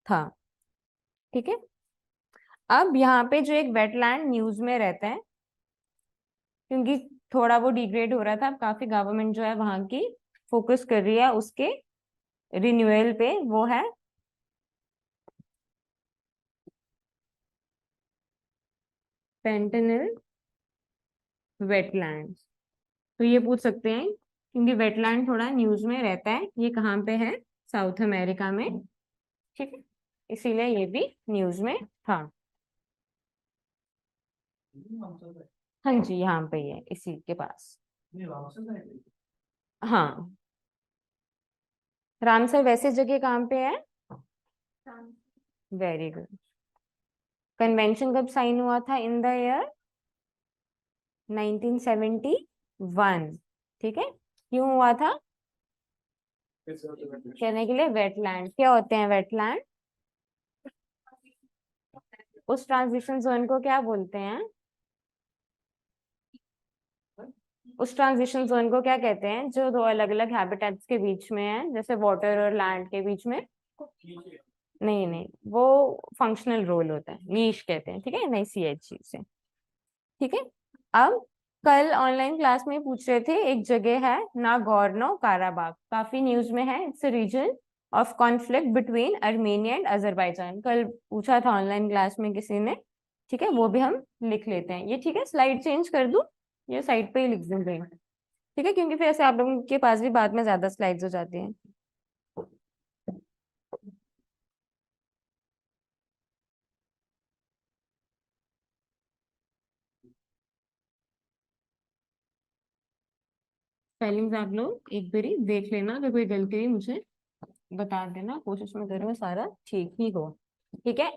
था, ठीक है। अब यहाँ पे जो एक वेटलैंड न्यूज में रहता है, क्योंकि थोड़ा वो डिग्रेड हो रहा था, अब काफी गवर्नमेंट जो है वहां की फोकस कर रही है उसके रिन्यूअल पे, वो है पेंटेनल वेटलैंड। तो ये पूछ सकते हैं, क्योंकि वेटलैंड थोड़ा न्यूज में रहता है, ये कहाँ पे है, साउथ अमेरिका में, ठीक है, इसीलिए ये भी न्यूज में था। हाँ जी, यहाँ पे ही है, इसी के पास। हाँ, रामसर वैसे जगह कहाँ पे है, वेरी गुड। कन्वेंशन कब साइन हुआ था, इन द ईयर 1971, ठीक है, क्यों हुआ था, कहने के लिए वेटलैंड, क्या होते हैं वेटलैंड, उस ट्रांजिशन जोन को क्या बोलते हैं, उस ट्रांजिशन जोन को क्या कहते हैं, जो दो अलग अलग हैबिटेट्स के बीच में है, जैसे वाटर और लैंड के बीच में, नहीं नहीं, वो फंक्शनल रोल होता है, नीश कहते हैं, ठीक है, नहीं CH से, ठीक है। अब कल ऑनलाइन क्लास में पूछ रहे थे, एक जगह है नागोर्नो काराबाग, काफी न्यूज में है, it's region of conflict between Armenia and Azerbaijan, कल पूछा था ऑनलाइन क्लास में किसी ने, ठीक है, वो भी हम लिख लेते हैं, ये ठीक है, स्लाइड चेंज कर दूं, ये साइड पे ही लिख दूंगे, ठीक है, क्योंकि फिर ऐसे आप लोगों के पास भी बाद में ज्यादा स्लाइड्स हो जाती हैं। स्पेलिंग्स आप लोग एक बारी देख लेना, अगर कोई गलती हुई मुझे बता देना, कोशिश में करूँ सारा ठीक ही हो, ठीक है।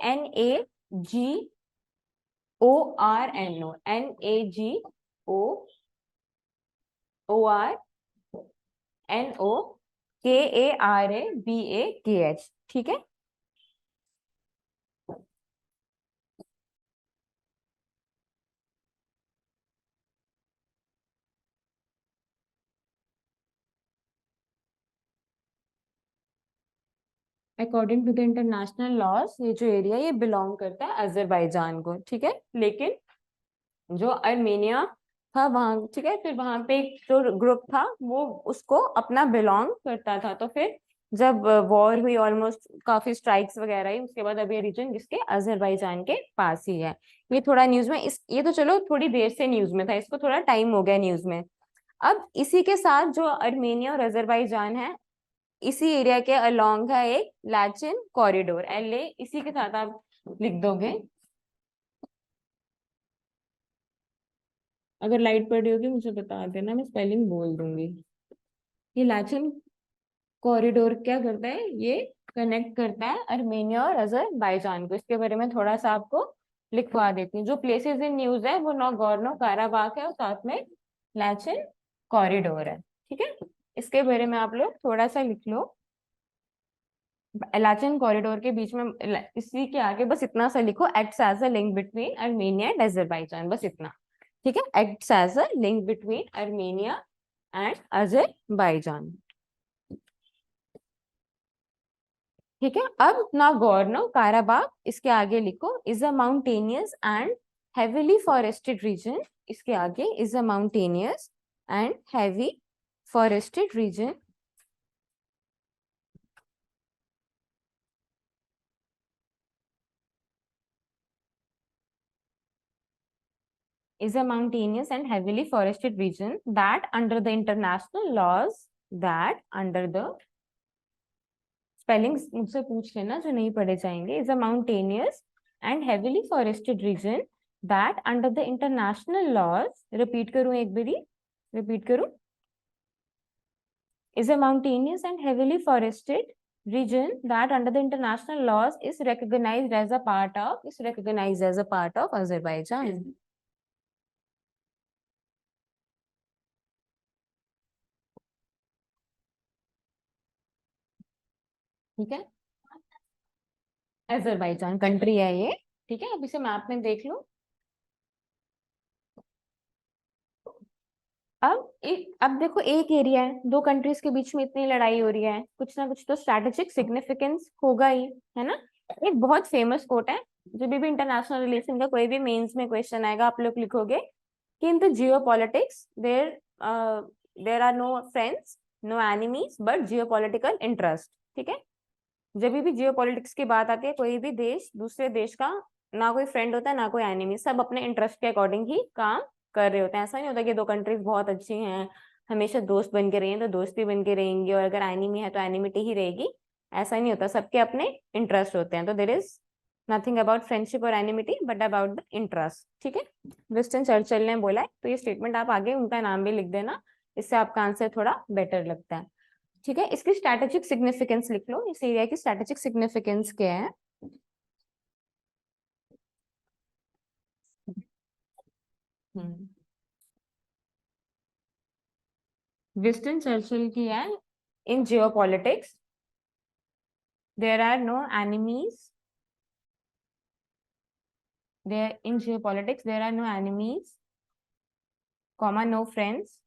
NAGORNO, NAGORNO, ठीक है। According to the international laws, ये जो एरिया ये बिलोंग करता है अजरबैजान को, ठीक है, लेकिन जो अर्मेनिया था वहां, ठीक है, फिर वहां पे एक जो ग्रुप था वो उसको अपना बिलोंग करता था, तो फिर जब वॉर हुई, ऑलमोस्ट काफी स्ट्राइक्स वगैरह हुई, उसके बाद अब ये रीजन जिसके अजरबैजान के पास ही है। ये थोड़ा न्यूज में ये तो चलो थोड़ी देर से न्यूज में था, इसको थोड़ा टाइम हो गया न्यूज में। अब इसी के साथ जो अर्मेनिया और अजरबैजान है, इसी एरिया के अलोंग है एक लैचिन कॉरिडोर, LA, इसी के साथ आप लिख दोगे। अगर लाइट पड़ रही होगी मुझे बता देना, मैं स्पेलिंग बोल दूंगी। ये लाचन कॉरिडोर क्या करता है, ये कनेक्ट करता है अर्मेनिया और अजरबैजान को। इसके बारे में थोड़ा सा आपको लिखवा देती हूँ। जो प्लेसेस इन न्यूज है वो नागोर्नो काराबाख है और साथ में लाचन कॉरिडोर है। ठीक है, इसके बारे में आप लोग थोड़ा सा लिख लो। लाचन कॉरिडोर के बीच में इसी के आगे बस इतना सा लिखो, acts as a link between Armenia and Azerbaijan, बस इतना। ठीक है, acts as a link between Armenia and Azerbaijan. ठीक है, अब नागोर्नो काराबाख इसके आगे लिखो, is a mountainous and heavily forested region. इसके आगे is a mountainous and heavy forested region is a mountainous and heavily forested region that under the international laws, that under the spellings मुझसे पूछ लेना जो नहीं पढ़े जाएंगे, is a mountainous and heavily forested region that under the international laws, repeat करूं एक बारी, repeat करूं, is a mountainous and heavily forested region that under the international laws is recognized as a part of Azerbaijan. ठीक है, Azerbaijan country है ये। ठीक है, अब इसे मैप में देख लो। अब देखो, एक एरिया है, दो कंट्रीज के बीच में इतनी लड़ाई हो रही है, कुछ ना कुछ तो स्ट्रैटेजिक सिग्निफिकेंस होगा ही, है ना। एक बहुत फेमस कोट है, जब भी इंटरनेशनल रिलेशन का कोई भी मेंस में क्वेश्चन आएगा, आप लोग लिखोगे कि in the geopolitics there are no friends, no enemies, but geopolitical interest. ठीक है, जब भी जियो पॉलिटिक्स की बात आती है, कोई भी देश दूसरे देश का ना कोई फ्रेंड होता है ना कोई एनिमी, सब अपने इंटरेस्ट के अकॉर्डिंग ही काम कर रहे होते हैं। ऐसा नहीं होता कि दो कंट्रीज बहुत अच्छी हैं, हमेशा दोस्त बन के रहेंगे तो दोस्ती बन के रहेंगी, और अगर एनिमी है तो एनिमिटी ही रहेगी। ऐसा नहीं होता, सबके अपने इंटरेस्ट होते हैं। तो there is nothing about friendship और enmity but about the interest. ठीक है, विंस्टन चर्चिल ने बोला है, तो ये स्टेटमेंट आप आगे उनका नाम भी लिख देना, इससे आपका आंसर थोड़ा बेटर लगता है। ठीक है, इसकी स्ट्रैटेजिक सिग्निफिकेंस लिख लो, इस एरिया की स्ट्रैटेजिक सिग्निफिकेंस क्या है। विंस्टन चर्चिल की है, in geopolitics there are no enemies, there in geopolitics there are no enemies, comma no friends,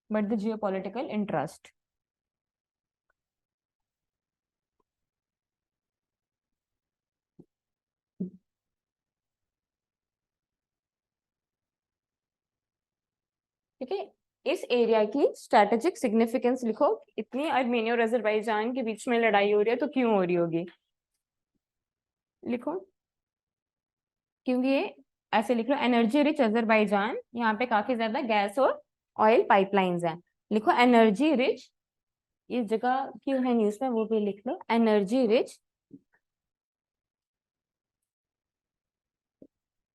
but the geopolitical interest. ठीक है, इस एरिया की स्ट्रैटेजिक सिग्निफिकेंस लिखो, इतनी अर्मेनिया और अजरबैजान के बीच में लड़ाई हो रही है तो क्यों हो रही होगी, लिखो। क्योंकि ये ऐसे लिख लो, एनर्जी रिच अजरबैजान, यहाँ पे काफी ज्यादा गैस और ऑयल पाइपलाइंस हैं। लिखो एनर्जी रिच, इस जगह क्यों है न्यूज में वो भी लिख लो, energy rich,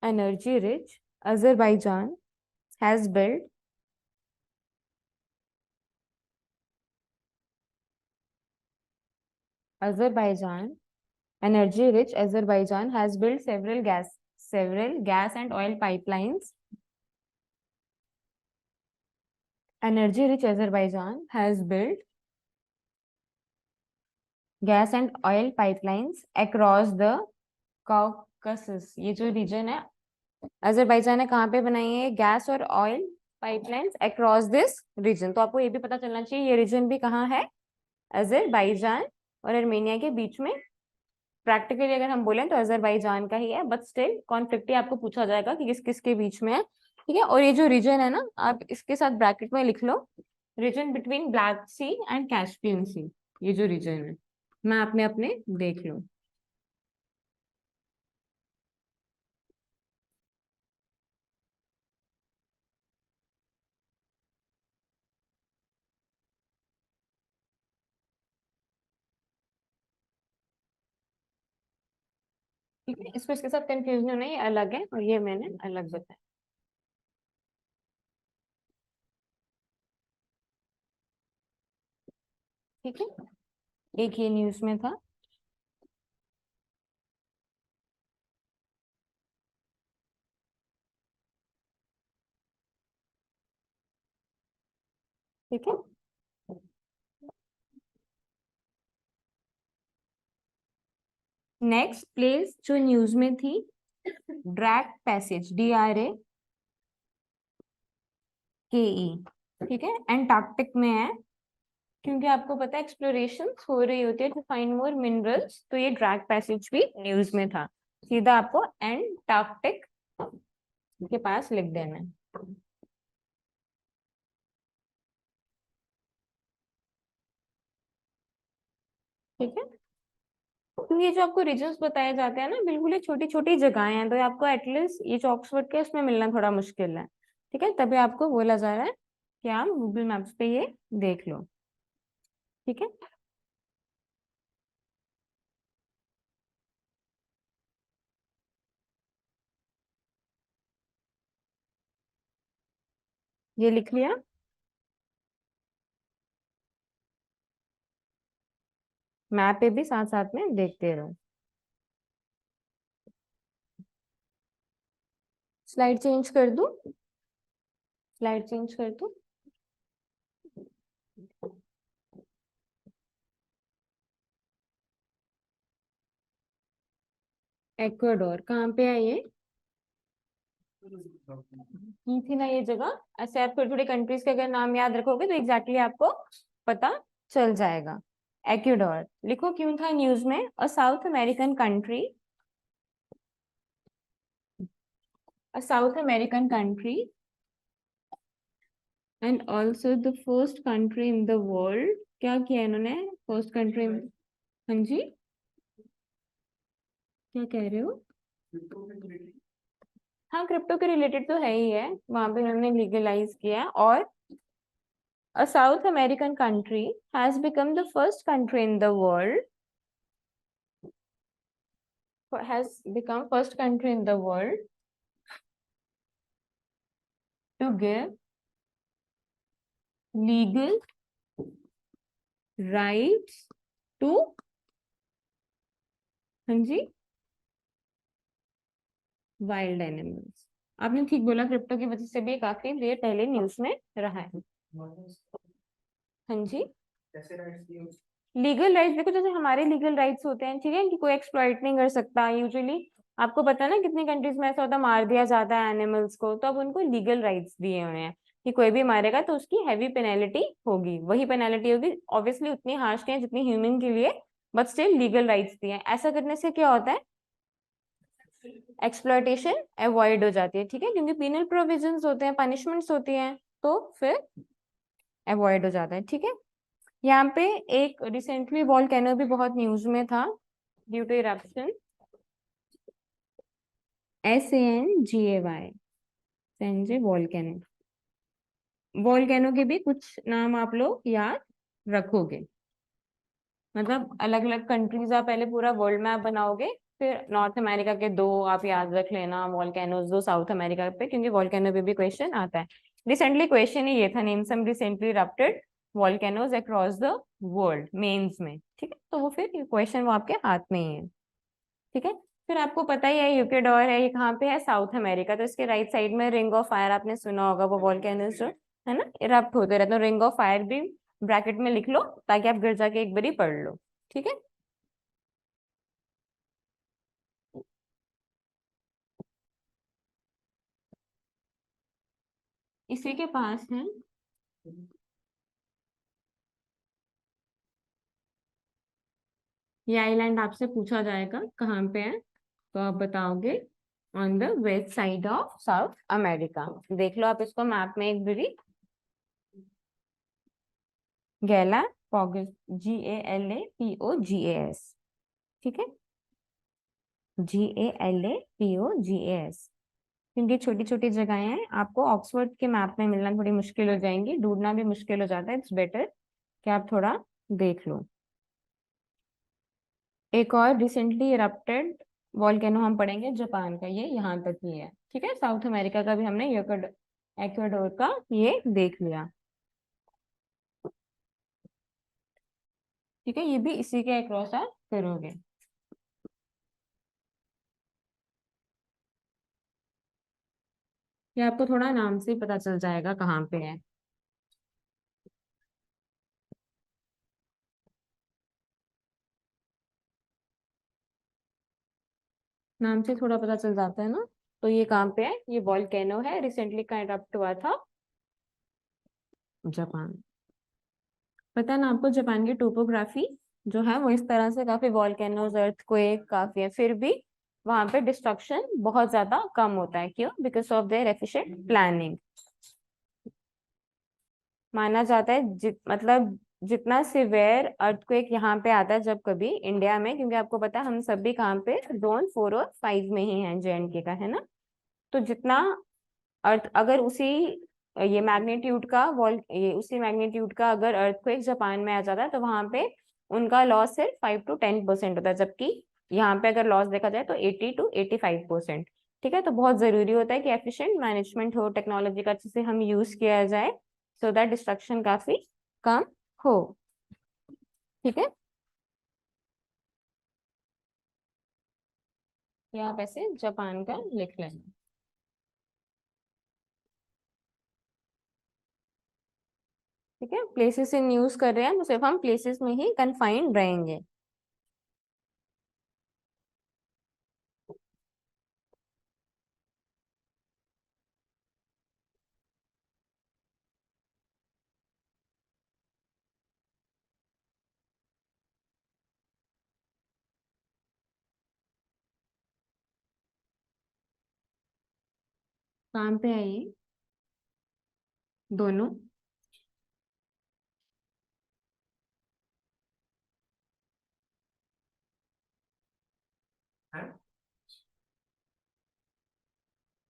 energy rich Azerbaijan has build, Azerbaijan, energy rich Azerbaijan has built several gas and oil pipelines. Energy rich Azerbaijan has built gas and oil pipelines across the Caucasus. ये जो reason है Azerbaijan ने कहाँ पे बनाई है gas और oil pipelines across this region. तो आपको ये भी पता चलना चाहिए ये रीजन भी कहाँ है, अजरबैजान और अर्मेनिया के बीच में। प्रैक्टिकली अगर हम बोलें तो अजरबैजान का ही है, बट स्टिल कॉन्फ्लिक्ट आपको पूछा जाएगा कि किस किस के बीच में है। ठीक है, और ये जो रीजन है ना, आप इसके साथ ब्रैकेट में लिख लो, region between Black Sea and Caspian Sea, ये जो रीजन है मैं आपने अपने देख लो। ठीक है, इसको इसके साथ कंफ्यूजन होना, ये अलग है और ये मैंने अलग बताया। ठीक है, एक ये न्यूज में था। ठीक है, नेक्स्ट प्लेस जो न्यूज में थी, ड्रैक पैसेज, DRAKE, ठीक है, एंटार्क्टिक में है। क्योंकि आपको पता है एक्सप्लोरेशन हो रही होती है टू फाइंड मोर मिनरल्स, तो ये ड्रैक पैसेज भी न्यूज में था। सीधा आपको एंटार्क्टिक के पास लिख देना है। ठीक है, तो ये जो आपको रीजन्स बताए जाते हैं ना, बिल्कुल ये छोटी छोटी जगहें हैं, तो आपको एटलीस्ट ये जो ऑक्सफोर्ड के इसमें मिलना थोड़ा मुश्किल है। ठीक है, तभी आपको बोला जा रहा है कि आप गूगल मैप्स पे ये देख लो। ठीक है, ये लिख लिया। मैप पे भी साथ साथ में देखते रहो। स्लाइड चेंज कर दूं, स्लाइड चेंज कर दूं। एक्वाडोर कहाँ पे है ये? की थी ना ये जगह। ऐसे आप थोड़ी थोड़ी कंट्रीज के अगर नाम याद रखोगे तो एग्जैक्टली आपको पता चल जाएगा। एक्वाडोर लिखो, क्यों था न्यूज में? A South American country, a South American country and also the first country in the world. क्या किया इन्होंने फर्स्ट कंट्री? हाँ जी, क्या कह रहे हो? हाँ, क्रिप्टो के रिलेटेड तो है ही है, वहां पे इन्होंने लीगलाइज किया। और a South American country has become the first country in the world, has become first country in the world to give legal rights to, हाँ जी, वाइल्ड एनिमल्स। आपने ठीक बोला, क्रिप्टो की वजह से भी काफी देर पहले न्यूज में रहा है। हाँ जी, लीगल राइट्स देखो, जैसे हमारे लीगल राइट्स होते हैं, ठीक है, कि कोई एक्सप्लॉइट नहीं कर सकता यूजुअली। आपको पता है ना कितनी कंट्रीज में ऐसा होता है, मार दिया जाता है एनिमल्स को, तो अब उनको लीगल राइट्स दिए हुए हैं कि कोई भी मारेगा तो उसकी हैवी पेनल्टी होगी। वही पेनल्टी होगी, ऑब्वियसली उतनी हार्श नहीं है जितनी ह्यूमन के लिए, बट स्टिल लीगल राइट्स दिए हैं। ऐसा करने से क्या होता है? एक्सप्लॉयटेशन अवॉइड हो जाती है। ठीक है, क्योंकि पीनल प्रोविजंस होते हैं, पनिशमेंट्स होती हैं, तो फिर अवॉइड हो जाता है। ठीक है, यहाँ पे एक रिसेंटली वॉल्केनो भी बहुत न्यूज में था due to eruption, SANGAY, Sangay volcano. Volcano के भी कुछ नाम आप लोग याद रखोगे, मतलब अलग अलग कंट्रीज, आप पहले पूरा वर्ल्ड मैप बनाओगे, फिर नॉर्थ अमेरिका के दो आप याद रख लेना वॉल्केनोज, दो साउथ अमेरिका पे, क्योंकि वॉल्केनो पे भी क्वेश्चन आता है। रिसेंटली क्वेश्चन ही ये था, name some recently erupted volcanoes across the world, mains में। ठीक है, तो वो फिर क्वेश्चन वो आपके हाथ में ही है। ठीक है, फिर आपको पता ही है यूकेडोर है, ये कहाँ पे है? South America. तो इसके राइट साइड में रिंग ऑफ फायर, आपने सुना होगा, वो वॉल्केनोज जो है ना इरप्ट होते रहते हैं। रिंग ऑफ फायर भी ब्रैकेट में लिख लो ताकि आप घर जाके एक बारी पढ़ लो। ठीक है, इसी के पास है। ये आइलैंड आपसे पूछा जाएगा कहाँ पे है, तो आप बताओगे on the west side of south America. देख लो आप इसको मैप में एक बारी। गैला पॉगस, GALAPOGAS। ठीक है, GALAPOGAS। क्योंकि छोटी छोटी जगहें हैं, आपको ऑक्सफोर्ड के मैप में मिलना थोड़ी मुश्किल हो जाएंगी, ढूंढना भी मुश्किल हो जाता है। इट्स बेटर कि आप थोड़ा देख लो। एक और रिसेंटली इरप्टेड वॉल्केनो हम पढ़ेंगे जापान का, ये यहाँ तक ही है। ठीक है, साउथ अमेरिका का भी हमने एक्वाडोर का ये देख लिया। ठीक है, ये भी इसी के अक्रॉस आप करोगे। ये आपको थोड़ा नाम से ही पता चल जाएगा कहाँ पे है। नाम से थोड़ा पता चल जाता है ना। तो ये कहाँ पे है, ये वॉल्केनो है, रिसेंटली कहाँ इरप्ट हुआ था, जापान। पता है ना आपको, जापान की टोपोग्राफी जो है वो इस तरह से, काफी वॉल्केनोज, अर्थक्वेक काफी है, फिर भी वहां पे डिस्ट्रक्शन बहुत ज्यादा कम होता है। क्यों? Because of their efficient planning. माना जाता है मतलब जितना सिवियर अर्थक्वेक यहाँ पे आता है जब कभी इंडिया में, क्योंकि आपको पता है हम सब भी कहाँ पे जोन 4 और 5 में ही हैं, JNK का, है ना। तो जितना अर्थ अगर उसी ये मैग्नीट्यूड का वॉल ये उसी मैग्नीट्यूड का अगर अर्थक्वेक जापान में आ जाता है तो वहां पे उनका लॉस सिर्फ 5 to 10% होता है, जबकि यहाँ पे अगर लॉस देखा जाए तो 80 to 85%। ठीक है, तो बहुत जरूरी होता है कि एफिशिएंट मैनेजमेंट हो, टेक्नोलॉजी का अच्छे से हम यूज किया जाए, सो दैट डिस्ट्रक्शन काफी कम हो। ठीक है, ये आप ऐसे जापान का लिख लेना। ठीक है, प्लेसेस इन यूज कर रहे हैं तो सिर्फ हम प्लेसेस में ही कन्फाइंड रहेंगे। काम पे आइए दोनों।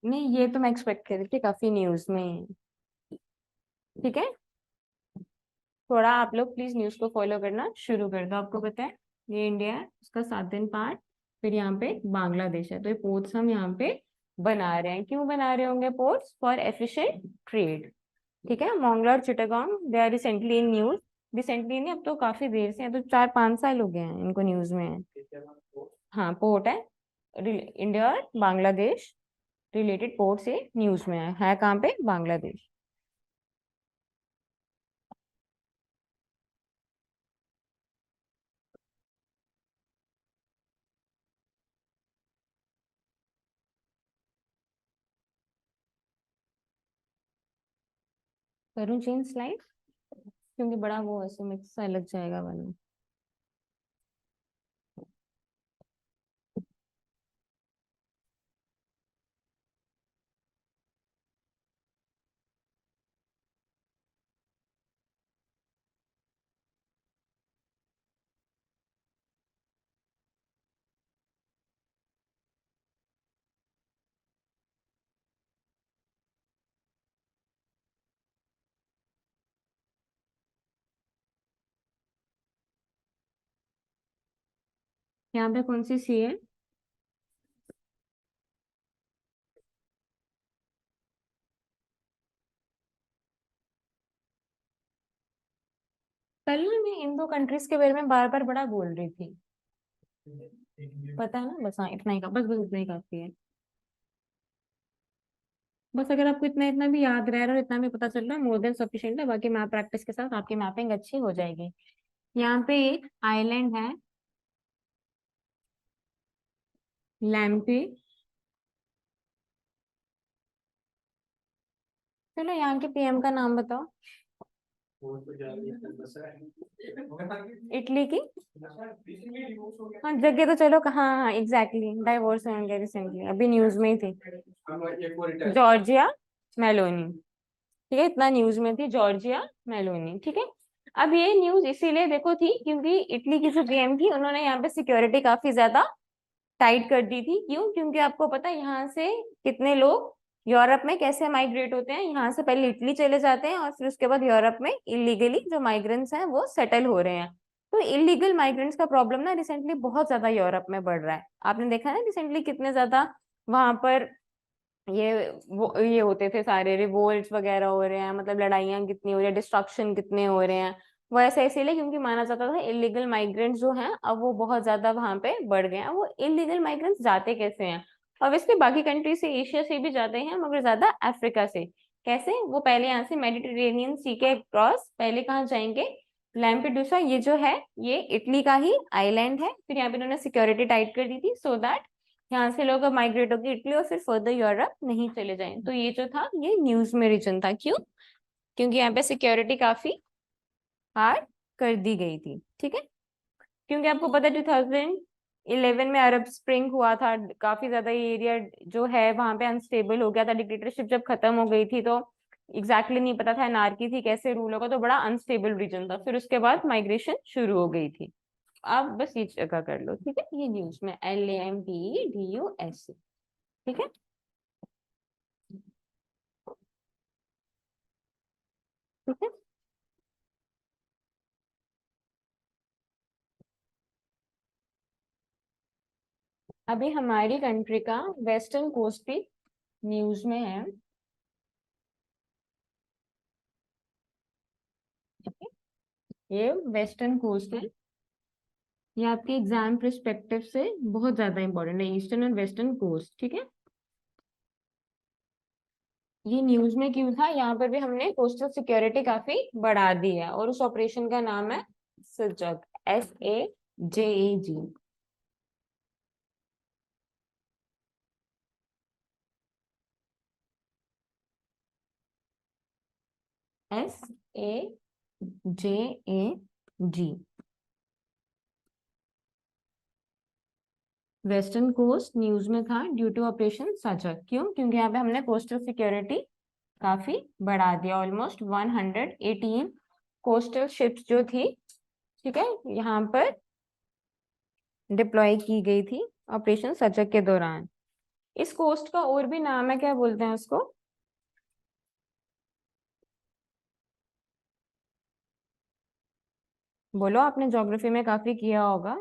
नहीं, ये तो मैं एक्सपेक्ट कर रही थी काफी न्यूज में। ठीक है, थोड़ा आप लोग प्लीज न्यूज को फॉलो करना शुरू कर दो। आपको पता है ये इंडिया है, उसका 7 दिन पार्ट, फिर यहाँ पे बांग्लादेश है। तो ये पोर्ट्स हम यहाँ पे बना रहे हैं। क्यों बना रहे होंगे पोर्ट्स? For efficient trade. ठीक है, मोंगला और Chittagong they are recently in news. Recently नहीं, अब तो काफी देर से है, तो 4-5 साल हो गए हैं इनको न्यूज में है। हाँ, पोर्ट है, इंडिया और बांग्लादेश रिलेटेड पोर्ट से न्यूज में है कहाँ पे? बांग्लादेश। करूँ चेंज स्लाइड? क्योंकि बड़ा वो ऐसे मिक्स सा लग जाएगा वरना। यहाँ पे कौन सी सी है? कल ना मैं इन दो कंट्रीज के बारे में बार बार बड़ा बोल रही थी, पता है ना। बस हाँ, इतना ही का बस बस इतना ही काफी है। बस अगर आपको इतना इतना भी याद रह रहा है और इतना भी पता चल रहा है, मोर देन सफिशिएंट है। बाकी मैप प्रैक्टिस के साथ आपकी मैपिंग अच्छी हो जाएगी। यहाँ पे एक आइलैंड है, लैम्पे। चलो यहाँ के PM का नाम बताओ। इटली की? हाँ, जगह तो चलो कहाँ, हाँ एग्जैक्टली, डाइवोर्स होंगे रिसेंटली, अभी न्यूज में ही थी। Giorgia Meloni. ठीक है, इतना न्यूज में थी जॉर्जिया मेलोनी। ठीक है, अब ये न्यूज इसीलिए देखो थी क्योंकि इटली की जो PM थी उन्होंने यहाँ पे सिक्योरिटी काफी ज्यादा टाइट कर दी थी। क्यों? क्योंकि आपको पता है यहाँ से कितने लोग यूरोप में कैसे माइग्रेट होते हैं। यहाँ से पहले इटली चले जाते हैं और फिर उसके बाद यूरोप में इलीगली जो माइग्रेंट्स हैं वो सेटल हो रहे हैं। तो इलीगल माइग्रेंट्स का प्रॉब्लम ना रिसेंटली बहुत ज्यादा यूरोप में बढ़ रहा है। आपने देखा ना रिसेंटली कितने ज्यादा वहां पर ये होते थे, सारे रिवोल्ट्स वगैरह हो रहे हैं, मतलब लड़ाइयाँ कितनी हो रही है, डिस्ट्रक्शन कितने हो रहे हैं। वो ऐसा इसीलिए क्योंकि माना जाता था इलीगल माइग्रेंट्स जो हैं अब वो बहुत ज्यादा वहां पे बढ़ गए हैं। वो इलीगल माइग्रेंट्स जाते कैसे हैं? ऑब्वियसली बाकी कंट्री से, एशिया से भी जाते हैं, मगर ज्यादा अफ्रीका से। कैसे? वो पहले यहाँ से मेडिटेरेनियन सी के क्रॉस पहले कहाँ जाएंगे? लैम्पेडूसा, ये जो है ये इटली का ही आइलैंड है। फिर यहाँ पे इन्होंने सिक्योरिटी टाइट कर दी थी सो दैट यहाँ से लोग माइग्रेट होकर इटली और फिर फर्दर यूरोप नहीं चले जाएं। तो ये जो था ये न्यूज में रीजन था। क्यों? क्योंकि यहाँ पे सिक्योरिटी काफी हार्ड कर दी गई थी। ठीक है, क्योंकि आपको पता है 2011 में अरब स्प्रिंग हुआ था, काफी ज्यादा ये एरिया जो है वहां पे अनस्टेबल हो गया था। डिक्टेटरशिप जब खत्म हो गई थी तो एग्जैक्टली नहीं पता था एनार्की थी, कैसे रूल होगा, तो बड़ा अनस्टेबल रीजन था। फिर उसके बाद माइग्रेशन शुरू हो गई थी। आप बस ये जगह कर लो। ठीक है, ये न्यूज में LAMPEDUS। ठीक है, ठीक है। अभी हमारी कंट्री का वेस्टर्न कोस्ट भी न्यूज में है। ये वेस्टर्न कोस्ट है, ये आपके एग्जाम परस्पेक्टिव से बहुत ज्यादा इंपॉर्टेंट है, ईस्टर्न और वेस्टर्न कोस्ट। ठीक है, ये न्यूज में क्यों था? यहाँ पर भी हमने कोस्टल सिक्योरिटी काफी बढ़ा दी है और उस ऑपरेशन का नाम है Sajag, SAJEG। SAJEG, western coast news में था ड्यू टू ऑपरेशन सजग। क्यों? क्योंकि यहाँ पे हमने कोस्टल सिक्योरिटी काफी बढ़ा दिया। ऑलमोस्ट 118 कोस्टल शिप्स जो थी, ठीक है, यहाँ पर डिप्लॉय की गई थी ऑपरेशन सजग के दौरान। इस कोस्ट का और भी नाम है, क्या बोलते हैं उसको? बोलो, आपने ज्योग्राफी में काफी किया होगा।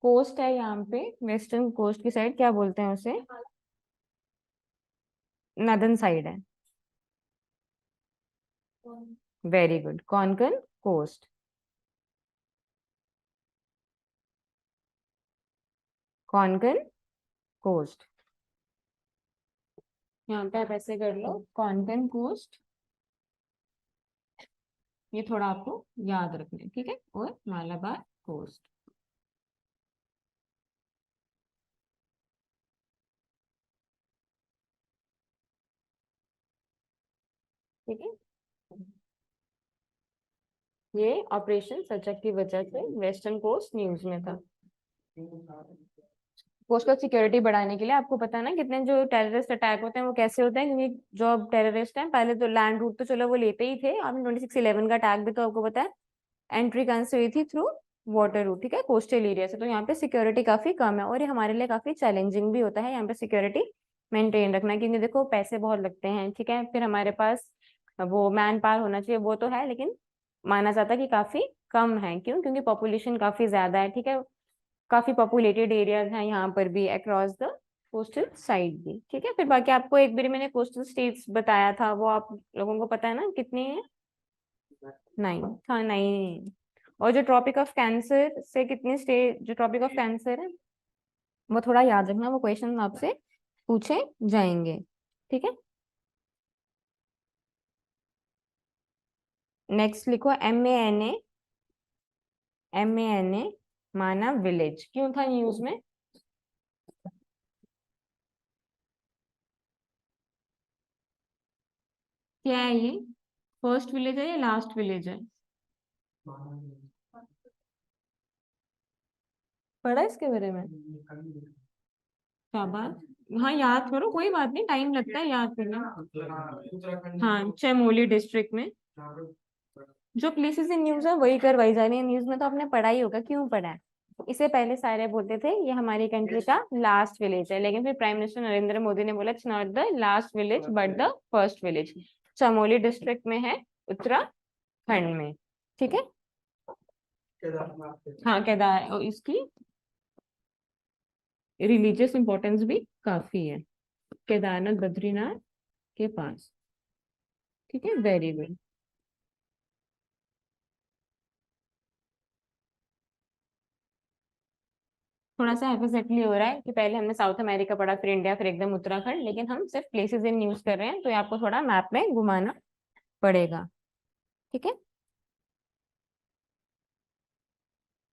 कोस्ट है यहाँ पे, वेस्टर्न कोस्ट की साइड क्या बोलते हैं उसे? नदर्न साइड है। Very good, Konkan coast. Konkan coast, यहाँ पे आप ऐसे कर लो, कॉन्कन कोस्ट। ये थोड़ा आपको याद रखना है, ठीक है। और मालाबार कोस्ट। ठीक है, ये ऑपरेशन सचक की वजह से वेस्टर्न कोस्ट न्यूज में था। कोस्टल सिक्योरिटी बढ़ाने के लिए आपको पता है ना कितने जो टेररिस्ट अटैक होते हैं वो कैसे होते हैं, क्योंकि जो अब टेररिस्ट हैं, पहले तो लैंड रूट तो चलो वो लेते ही थे, आपने 26/11 का अटैक भी तो आपको पता है एंट्री कहाँ से हुई थी? Through water route. ठीक है, कोस्टल एरिया से। तो यहाँ पे सिक्योरिटी काफी कम है और ये हमारे लिए काफी चैलेंजिंग भी होता है यहाँ पे सिक्योरिटी मेंटेन रखना, क्योंकि देखो पैसे बहुत लगते हैं। ठीक है, फिर हमारे पास वो मैन पावर होना चाहिए, वो तो है, लेकिन माना जाता है कि काफी कम है। क्यों? क्योंकि पॉपुलेशन काफी ज्यादा है। ठीक है, काफी पॉपुलेटेड एरियाज हैं यहाँ पर भी अक्रॉस द कोस्टल साइड भी। ठीक है, फिर बाकी आपको एक बार मैंने कोस्टल स्टेट्स बताया था, वो आप लोगों को पता है ना कितनी है? 9 हाँ, 9। और जो ट्रॉपिक ऑफ कैंसर से कितने स्टेट, जो ट्रॉपिक ऑफ कैंसर है वो थोड़ा याद रखना, वो क्वेश्चन आपसे पूछे जाएंगे। ठीक है, नेक्स्ट लिखो MANA माना विलेज। क्यों था न्यूज में? क्या है ये? फर्स्ट विलेज है या लास्ट विलेज है? पढ़ा इसके बारे में? शाबाश। हाँ, याद करो, कोई बात नहीं, टाइम लगता है याद करने। हाँ, चमोली डिस्ट्रिक्ट में। जो प्लेसेस इन न्यूज है वही करवाई जा रही है न्यूज में, तो आपने पढ़ा ही होगा। क्यों पढ़ा है? इससे पहले सारे बोलते थे ये हमारी कंट्री का लास्ट विलेज है, लेकिन फिर प्राइम मिनिस्टर नरेंद्र मोदी ने बोला it's not the last village but the first village. Chamoli district में है, उत्तराखंड में। ठीक है, हाँ, केदार, और इसकी रिलीजियस इंपॉर्टेंस भी काफी है, केदारनाथ बद्रीनाथ के पास। ठीक है, वेरी गुड। थोड़ा सा हाइपोथेटिकली हो रहा है कि पहले हमने साउथ अमेरिका पढ़ा, फिर इंडिया, फिर एकदम उत्तराखंड, लेकिन हम सिर्फ प्लेसेस इन न्यूज कर रहे हैं, तो ये आपको थोड़ा मैप में घुमाना पड़ेगा। ठीक है।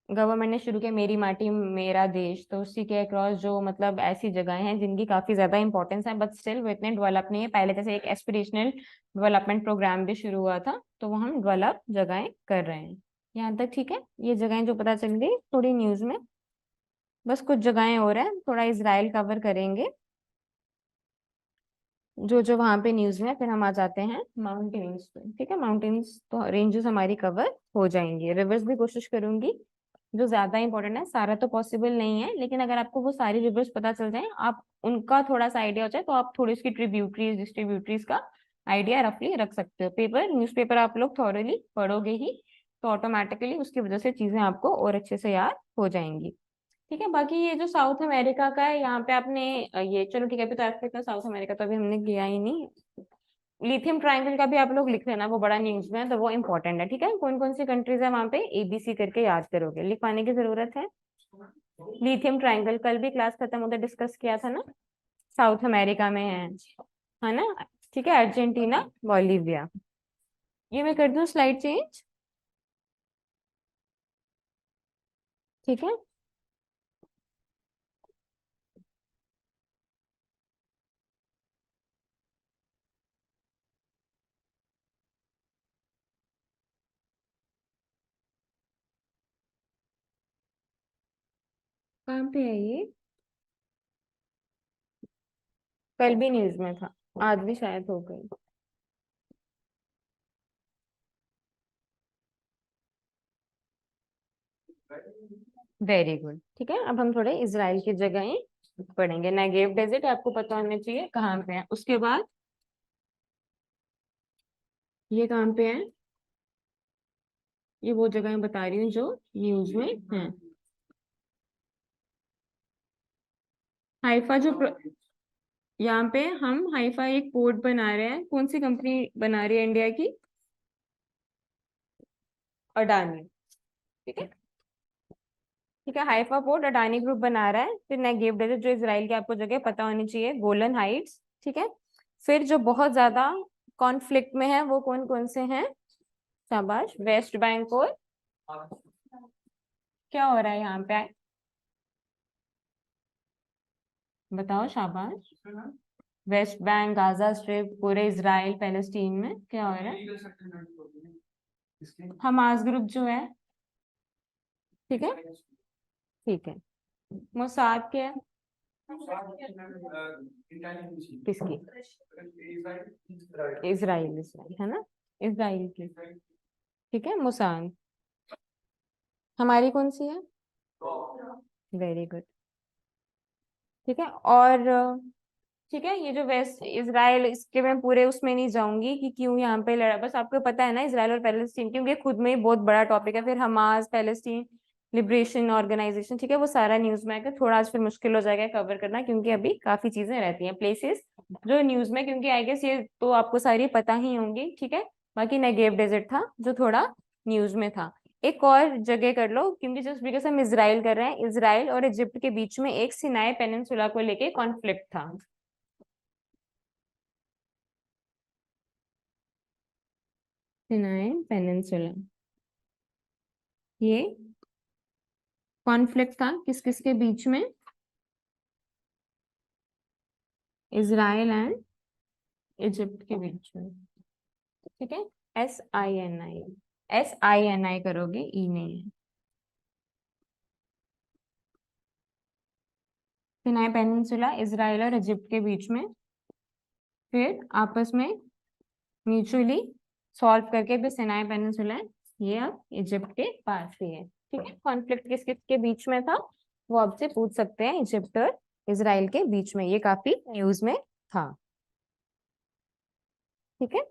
गवर्नमेंट ने शुरू किया मेरी माटी मेरा देश, तो उसी के अक्रॉस जो मतलब ऐसी जगह हैं जिनकी काफी ज्यादा इंपॉर्टेंस है, बट स्टिल वो इतने डेवलप नहीं है। पहले जैसे एक एस्पिरेशनल डेवलपमेंट प्रोग्राम भी शुरू हुआ था, तो वो हम डेवलप जगहें कर रहे हैं। यहाँ तक ठीक है। ये जगहें जो पता चल गई थोड़ी न्यूज में, बस कुछ जगहें और हैं, थोड़ा इसराइल कवर करेंगे जो जो वहां पे न्यूज में। फिर हम आ जाते हैं माउंटेन्स पे। ठीक है, माउंटेन्स तो रेंजेस हमारी कवर हो जाएंगी। रिवर्स भी कोशिश करूंगी जो ज्यादा इंपॉर्टेंट है, सारा तो पॉसिबल नहीं है, लेकिन अगर आपको वो सारी रिवर्स पता चल जाए, आप उनका थोड़ा सा आइडिया हो जाए, तो आप थोड़ी उसकी ट्रिब्यूटरीज डिस्ट्रीब्यूटरीज का आइडिया रफली रख सकते हो। पेपर न्यूज़पेपर आप लोग थॉरली पढ़ोगे ही, तो ऑटोमेटिकली उसकी वजह से चीजें आपको और अच्छे से याद हो जाएंगी। ठीक है। बाकी ये जो साउथ अमेरिका का है, यहाँ पे आपने ये चलो ठीक है, अभी तो अफ्रीका साउथ अमेरिका तो अभी हमने किया ही नहीं। लिथियम ट्रायंगल का भी आप लोग लिख लेना, वो बड़ा न्यूज में है, तो वो इंपॉर्टेंट है। ठीक है, कौन कौन सी कंट्रीज है वहां पे, एबीसी करके याद करोगे, लिख पाने की जरूरत है। लिथियम ट्रायंगल कल भी क्लास खत्म होता डिस्कस किया था ना, साउथ अमेरिका में है ना। ठीक है, अर्जेंटीना, बोलिविया। ये मैं कर दूं स्लाइड चेंज। ठीक है। कहाँ पे है ये, कल भी न्यूज में था, आज भी शायद हो गई। Very good. ठीक है, अब हम थोड़े इसराइल की जगहें पढ़ेंगे। नेगेव डेजर्ट आपको पता होना चाहिए कहाँ पे है। उसके बाद ये कहाँ पे है, ये वो जगह बता रही हूँ जो न्यूज में है। हाइफा यहाँ पे हम हाइफा एक पोर्ट बना रहे हैं, कौन सी कंपनी बना रही है इंडिया की, अडानी। ठीक है। ठीक है, हाइफा पोर्ट अडानी ग्रुप बना रहा है। फिर नेगेव डेजर्ट जो इसराइल की आपको जगह पता होनी चाहिए, गोलन हाइट्स। ठीक है। फिर जो बहुत ज्यादा कॉन्फ्लिक्ट में है वो कौन कौन से हैं, शाबाश, वेस्ट बैंक और क्या हो रहा है यहाँ पे, बताओ शाबाश। वेस्ट बैंक, गाजा स्ट्रिप, पूरे इसराइल पैलेस्टीन में क्या हो रहा है, हमास ग्रुप जो है। ठीक है। ठीक है। मोसाद क्या है, किसकी, इसराइल, इसराइल है ना, इसराइल की। ठीक है, मोसाद हमारी कौन सी है, वेरी गुड। ठीक है। और ठीक है, ये जो वेस्ट इसराइल, इसके मैं पूरे उसमें नहीं जाऊंगी कि क्यों यहाँ पे लड़ा, बस आपको पता है ना इसराइल और पैलेस्टीन, क्योंकि खुद में ही बहुत बड़ा टॉपिक है। फिर हमास पैलेस्टीन लिबरेशन ऑर्गेनाइजेशन, ठीक है, वो सारा न्यूज में आएगा। थोड़ा आज फिर मुश्किल हो जाएगा कवर करना, क्योंकि अभी काफी चीजें रहती हैं प्लेसेस जो न्यूज में, क्योंकि आई गेस ये तो आपको सारी पता ही होंगी। ठीक है। बाकी नेगेव डेजर्ट था जो थोड़ा न्यूज में था। एक और जगह कर लो, क्योंकि जस्ट बिकॉज हम इसराइल कर रहे हैं, इसराइल और इजिप्ट के बीच में एक सिनाई पेनिनसुला को लेके कॉन्फ्लिक्ट था। सिनाई पेनिनसुला, ये कॉन्फ्लिक्ट था किस किस के बीच में, इसराइल एंड इजिप्ट के बीच में। ठीक है, SINI, SINI करोगे, ई नहीं है। सिनाई पेनिनसुला इसराइल और इजिप्ट के बीच में, फिर आपस में म्यूचुअली सॉल्व करके भी सिनाई पेनिनसुला है, ये अब इजिप्ट के पास ही है। ठीक है, कॉन्फ्लिक्ट किस किस के बीच में था वो आपसे पूछ सकते हैं, इजिप्ट और इसराइल के बीच में, ये काफी न्यूज में था। ठीक है।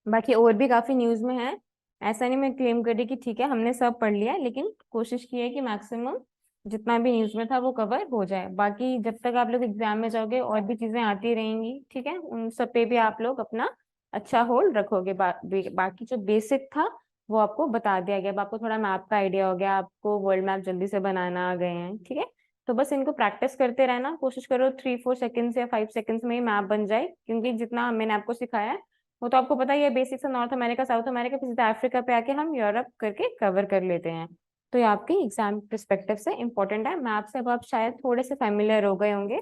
बाकी और भी काफी न्यूज में है, ऐसा नहीं मैं क्लेम कर रही कि ठीक है हमने सब पढ़ लिया, लेकिन कोशिश की है कि मैक्सिमम जितना भी न्यूज में था वो कवर हो जाए। बाकी जब तक आप लोग एग्जाम में जाओगे और भी चीजें आती रहेंगी, ठीक है, उन सब पे भी आप लोग अपना अच्छा होल्ड रखोगे। बाकी जो बेसिक था वो आपको बता दिया गया। अब आपको थोड़ा मैप का आइडिया हो गया, आपको वर्ल्ड मैप जल्दी से बनाना आ गए हैं, ठीक है। तो बस इनको प्रैक्टिस करते रहना, कोशिश करो 3-4 सेकेंड्स या 5 सेकेंड्स में ही मैप बन जाए, क्योंकि जितना मैंने आपको सिखाया है वो तो आपको पता ही है basics. North America, south America, फिर सीधा अफ्रीका पे आके हम यूरोप करके कवर कर लेते हैं। तो ये आपके एग्जाम परस्पेक्टिव से इंपॉर्टेंट है। मैप से अब आप शायद थोड़े से फेमिलियर हो गए होंगे।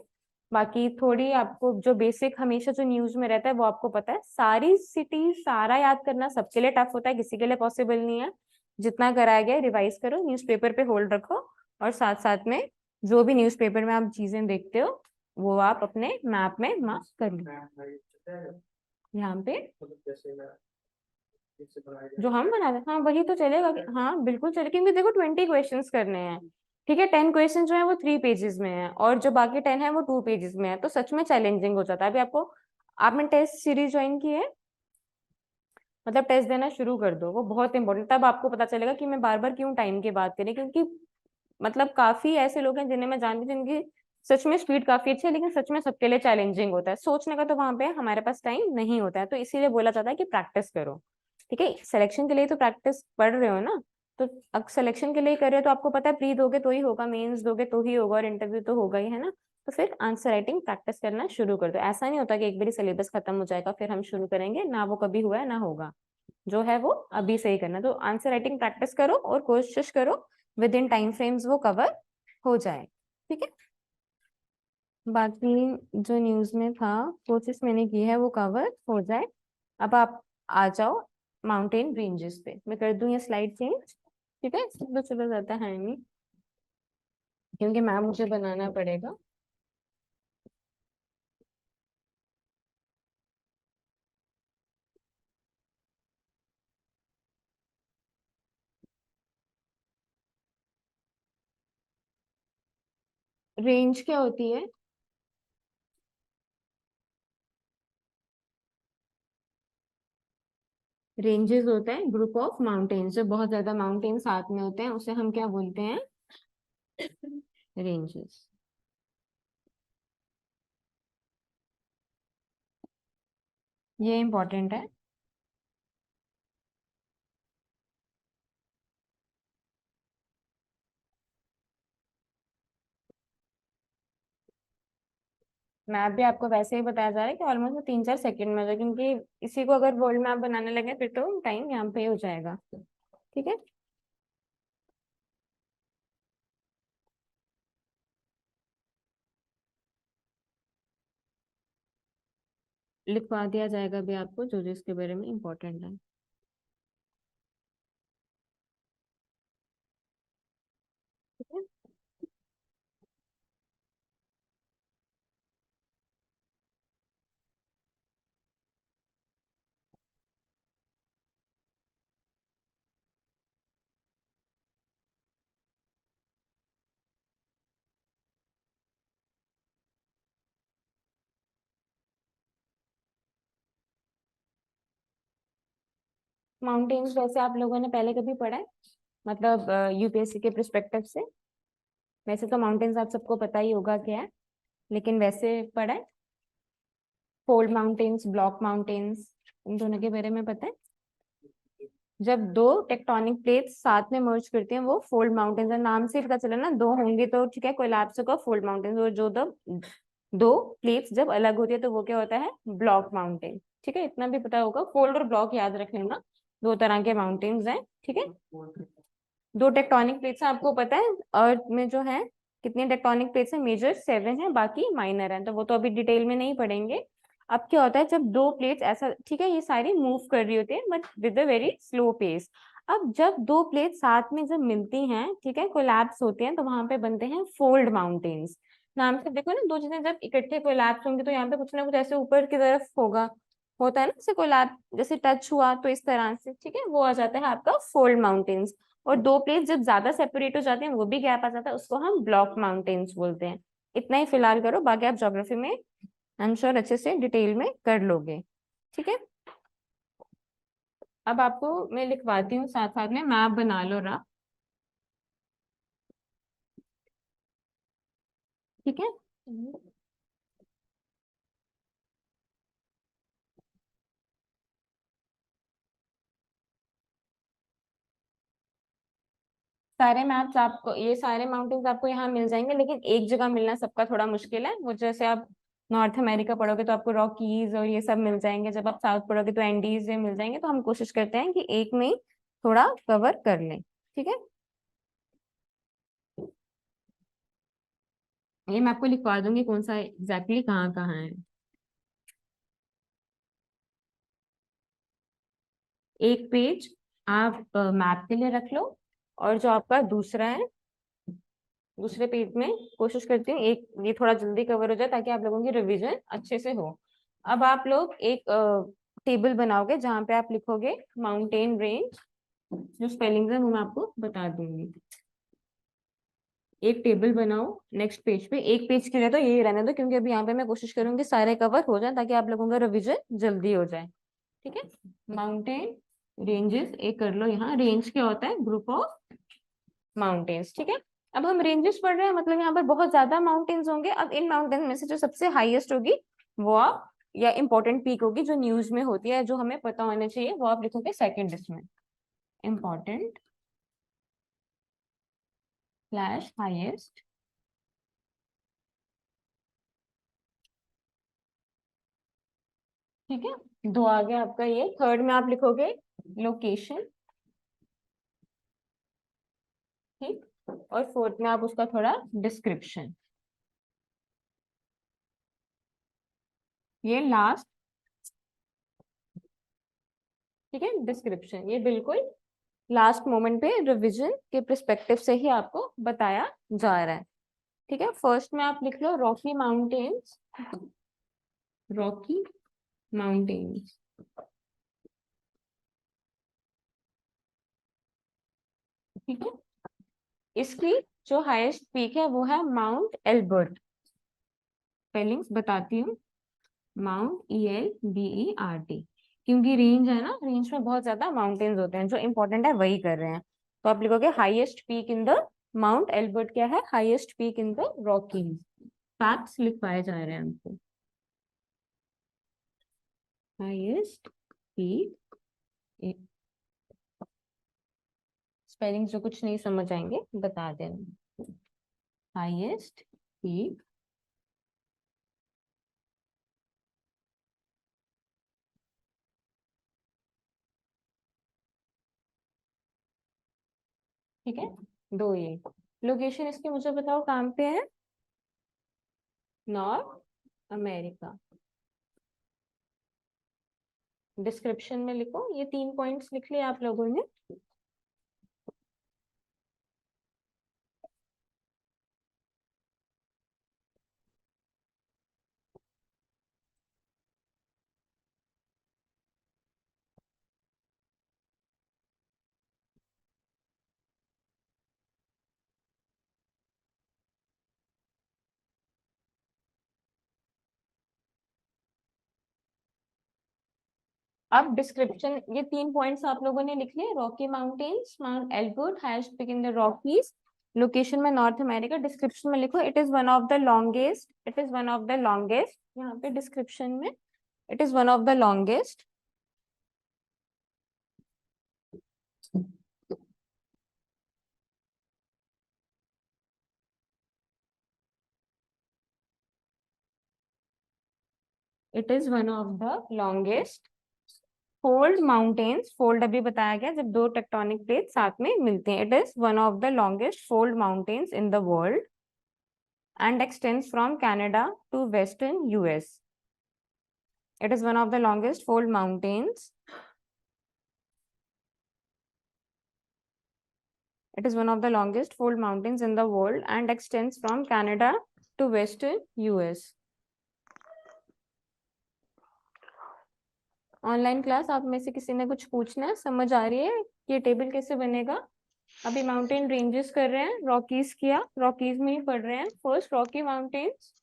बाकी थोड़ी आपको जो बेसिक हमेशा जो न्यूज में रहता है वो आपको पता है। सारी सिटी सारा याद करना सबके लिए टफ होता है, किसी के लिए पॉसिबल नहीं है। जितना कराया गया रिवाइज करो, न्यूज़पेपर पे होल्ड रखो, और साथ साथ में जो भी न्यूज़पेपर में आप चीजें देखते हो वो आप अपने मैप में मार्क कर लो। यहाँ पे जो हम बना रहे, हाँ वही तो चलेगा हाँ बिल्कुल चलेगा, क्योंकि देखो 20 क्वेश्चंस करने हैं, ठीक है। 10 क्वेश्चन जो है वो 3 पेजेस में है, और जो बाकी 10 है वो 2 पेजेस में है, तो सच में चैलेंजिंग हो जाता है। अभी आपको, आपने टेस्ट सीरीज ज्वाइन की है, मतलब टेस्ट देना शुरू कर दो, वो बहुत इंपॉर्टेंट। तब आपको पता चलेगा कि मैं बार बार क्यों टाइम की बात करी, क्योंकि मतलब काफी ऐसे लोग हैं जिन्हें मैं जानती हूँ जिनकी सच में स्पीड काफी अच्छी है, लेकिन सच में सबके लिए चैलेंजिंग होता है। सोचने का तो वहां पे हमारे पास टाइम नहीं होता है, तो इसीलिए बोला जाता है कि प्रैक्टिस करो, ठीक है। सिलेक्शन के लिए तो प्रैक्टिस पढ़ रहे हो ना, तो अब सिलेक्शन के लिए कर रहे हो तो आपको पता है प्री दोगे तो ही होगा, मेंस दोगे तो ही होगा, और इंटरव्यू तो होगा ही, है ना। तो फिर आंसर राइटिंग प्रैक्टिस करना शुरू कर दो। ऐसा नहीं होता कि एक बार सिलेबस खत्म हो जाएगा फिर हम शुरू करेंगे, ना वो कभी हुआ है ना होगा। जो है वो अभी से ही करना। तो आंसर राइटिंग प्रैक्टिस करो और कोशिश करो विद इन टाइम फ्रेम्स वो कवर हो जाए, ठीक है। बाकी जो न्यूज में था, कोशिश मैंने की है वो कवर हो जाए। अब आप आ जाओ माउंटेन रेंजेस पे, मैं कर दूं ये स्लाइड चेंज, ठीक है। इससे तो चला जाता है नहीं, क्योंकि मैम मुझे बनाना पड़ेगा। रेंज क्या होती है? रेंजेस होता है ग्रुप ऑफ माउंटेन्स, जो बहुत ज्यादा माउंटेन साथ में होते हैं उसे हम क्या बोलते हैं? रेंजेस। ये इंपॉर्टेंट है। मैप भी आपको वैसे ही बताया जा रहा है कि ऑलमोस्ट 3-4 सेकंड में हो जाए, क्योंकि इसी को अगर वर्ल्ड मैप बनाने लगे फिर तो टाइम यहाँ पे ही हो जाएगा, ठीक है। लिखवा दिया जाएगा भी आपको जो जो इसके बारे में इम्पोर्टेंट है, ठीक है। माउंटेन्स वैसे आप लोगों ने पहले कभी पढ़ा है, मतलब यूपीएससी के प्रिस्पेक्टिव से? वैसे तो माउंटेन्स आप सबको पता ही होगा क्या है, लेकिन वैसे पढ़ा है? फोल्ड माउंटेन्स, ब्लॉक माउंटेन्स, इन दोनों के बारे में पता है? जब दो टेक्टोनिक प्लेट्स साथ में मर्ज करती हैं वो फोल्ड माउंटेन्स है। नाम से ही पता चला ना, दो होंगे तो ठीक है, कोलैप्स होगा फोल्ड माउंटेन्स, और जो दो प्लेट्स जब अलग होती है तो वो क्या होता है? ब्लॉक माउंटेन, ठीक है। इतना भी पता होगा, फोल्ड और ब्लॉक याद रख लेना, दो तरह के माउंटेन्स हैं, ठीक है। दो टेक्टोनिक प्लेट्स हैं, आपको पता है अर्थ में जो है कितनी टेक्टोनिक प्लेट्स है? मेजर 7 है, बाकी माइनर है, तो वो तो अभी डिटेल में नहीं पढ़ेंगे। अब क्या होता है जब दो प्लेट्स ऐसा, ठीक है, ये सारी मूव कर रही होती है but with a very slow pace. अब जब दो प्लेट साथ में जब मिलती हैं, ठीक है, कोलैप्स होती हैं, तो वहां पे बनते हैं फोल्ड माउंटेन्स। नाम से देखो ना, दो चीजें जब इकट्ठे कोलैप्स होंगी तो यहाँ पे कुछ ना कुछ ऐसे ऊपर की तरफ होगा, होता है ना, जैसे कोलैप्स, जैसे टच हुआ तो इस तरह से, ठीक है, वो आ जाता है आपका फोल्ड माउंटेन्स। और दो प्लेट्स जब ज्यादा सेपरेट हो जाते हैं, वो भी गैप आ जाता है, उसको हम ब्लॉक माउंटेन्स बोलते हैं। इतना ही फिलहाल करो, बाकी आप ज्योग्राफी में आई एम श्योर अच्छे से डिटेल में कर लोगे, ठीक है। अब आपको मैं लिखवाती हूँ, साथ साथ में मैप बना लो रहा, ठीक है। सारे मैप्स आपको, ये सारे माउंटेन्स आपको यहाँ मिल जाएंगे, लेकिन एक जगह मिलना सबका थोड़ा मुश्किल है। वो जैसे आप नॉर्थ अमेरिका पढ़ोगे तो आपको रॉकीज और ये सब मिल जाएंगे, जब आप साउथ पढ़ोगे तो एंडीज ये मिल जाएंगे। तो हम कोशिश करते हैं कि एक में ही थोड़ा कवर कर लें, ठीक है। ये मैं आपको लिखवा दूंगी कौन सा एग्जैक्टली कहाँ कहाँ है। एक पेज आप मैप के लिए रख लो, और जो आपका दूसरा है, दूसरे पेज में कोशिश करती हूँ एक ये थोड़ा जल्दी कवर हो जाए ताकि आप लोगों की रिवीजन अच्छे से हो। अब आप लोग एक टेबल बनाओगे जहाँ पे आप लिखोगे माउंटेन रेंज, जो स्पेलिंग है वो मैं आपको बता दूंगी। एक टेबल बनाओ नेक्स्ट पेज पे। एक पेज के लिए तो यही रहने दो, क्योंकि अभी यहाँ पे मैं कोशिश करूंगी सारे कवर हो जाए ताकि आप लोगों का रिवीजन जल्दी हो जाए, ठीक है। माउंटेन रेंजेस एक कर लो यहाँ। रेंज क्या होता है? ग्रुप ऑफ माउंटेन्स, ठीक है। अब हम रेंजेस पढ़ रहे हैं, मतलब यहाँ पर बहुत ज्यादा माउंटेन्स होंगे। अब इन माउंटेन में से जो सबसे हाईएस्ट होगी वो आप, या इंपॉर्टेंट पीक होगी जो न्यूज में होती है, जो हमें पता होना चाहिए, वो आप लिखोगे सेकंड इसमें, इंपॉर्टेंट स्लैश हाईएस्ट, ठीक है। दो आ गया आपका ये। थर्ड में आप लिखोगे लोकेशन, ठीक। और फोर्थ में आप उसका थोड़ा डिस्क्रिप्शन। ये लास्ट, ठीक है, डिस्क्रिप्शन। ये बिल्कुल लास्ट मोमेंट पे रिवीजन के पर्सपेक्टिव से ही आपको बताया जा रहा है, ठीक है। फर्स्ट में आप लिख लो रॉकी माउंटेन्स, रॉकी माउंटेन्स, ठीक है। इसकी जो हाईएस्ट पीक है वो है माउंट एल्बर्ट। स्पेलिंग्स बताती हूँ, माउंट ELBERT, क्योंकि रेंज है ना, रेंज में बहुत ज्यादा माउंटेन्स होते हैं, जो इंपॉर्टेंट है वही कर रहे हैं। तो आप लिखोगे highest peak in the Mount Elbert क्या है? Highest peak in the Rockies. Facts लिखवाए जा रहे हैं हमको। हाईएस्ट पीक, स्पेलिंग जो कुछ नहीं समझ आएंगे बता देना। हाईएस्ट पीक ठीक है। दो ये लोकेशन इसकी मुझे बताओ कहाँ पे है? North America. डिस्क्रिप्शन में लिखो, ये 3 पॉइंट्स लिख लिए आप लोगों ने। अब डिस्क्रिप्शन, ये 3 पॉइंट्स आप लोगों ने लिख लिए। Rocky mountains, mount Elbert, highest peak in the Rockies, location में नॉर्थ अमेरिका। डिस्क्रिप्शन में लिखो it is one of the longest, it is one of the longest, यहाँ पे डिस्क्रिप्शन में it is one of the longest, it is one of the longest fold mountains. Fold अभी बताया गया जब दो टेक्टोनिक प्लेट साथ में मिलते हैं। It is one of the longest fold mountains in the world and extends from Canada to western US. It is one of the longest fold mountains. It is one of the longest fold mountains in the world and extends from Canada to western US. Online class आप में से किसी ने कुछ पूछना है? समझ आ रही है ये टेबल कैसे बनेगा? अभी माउंटेन रेंजेस कर रहे हैं, रॉकीज किया, रॉकीज में ही पढ़ रहे हैं। First Rocky mountains.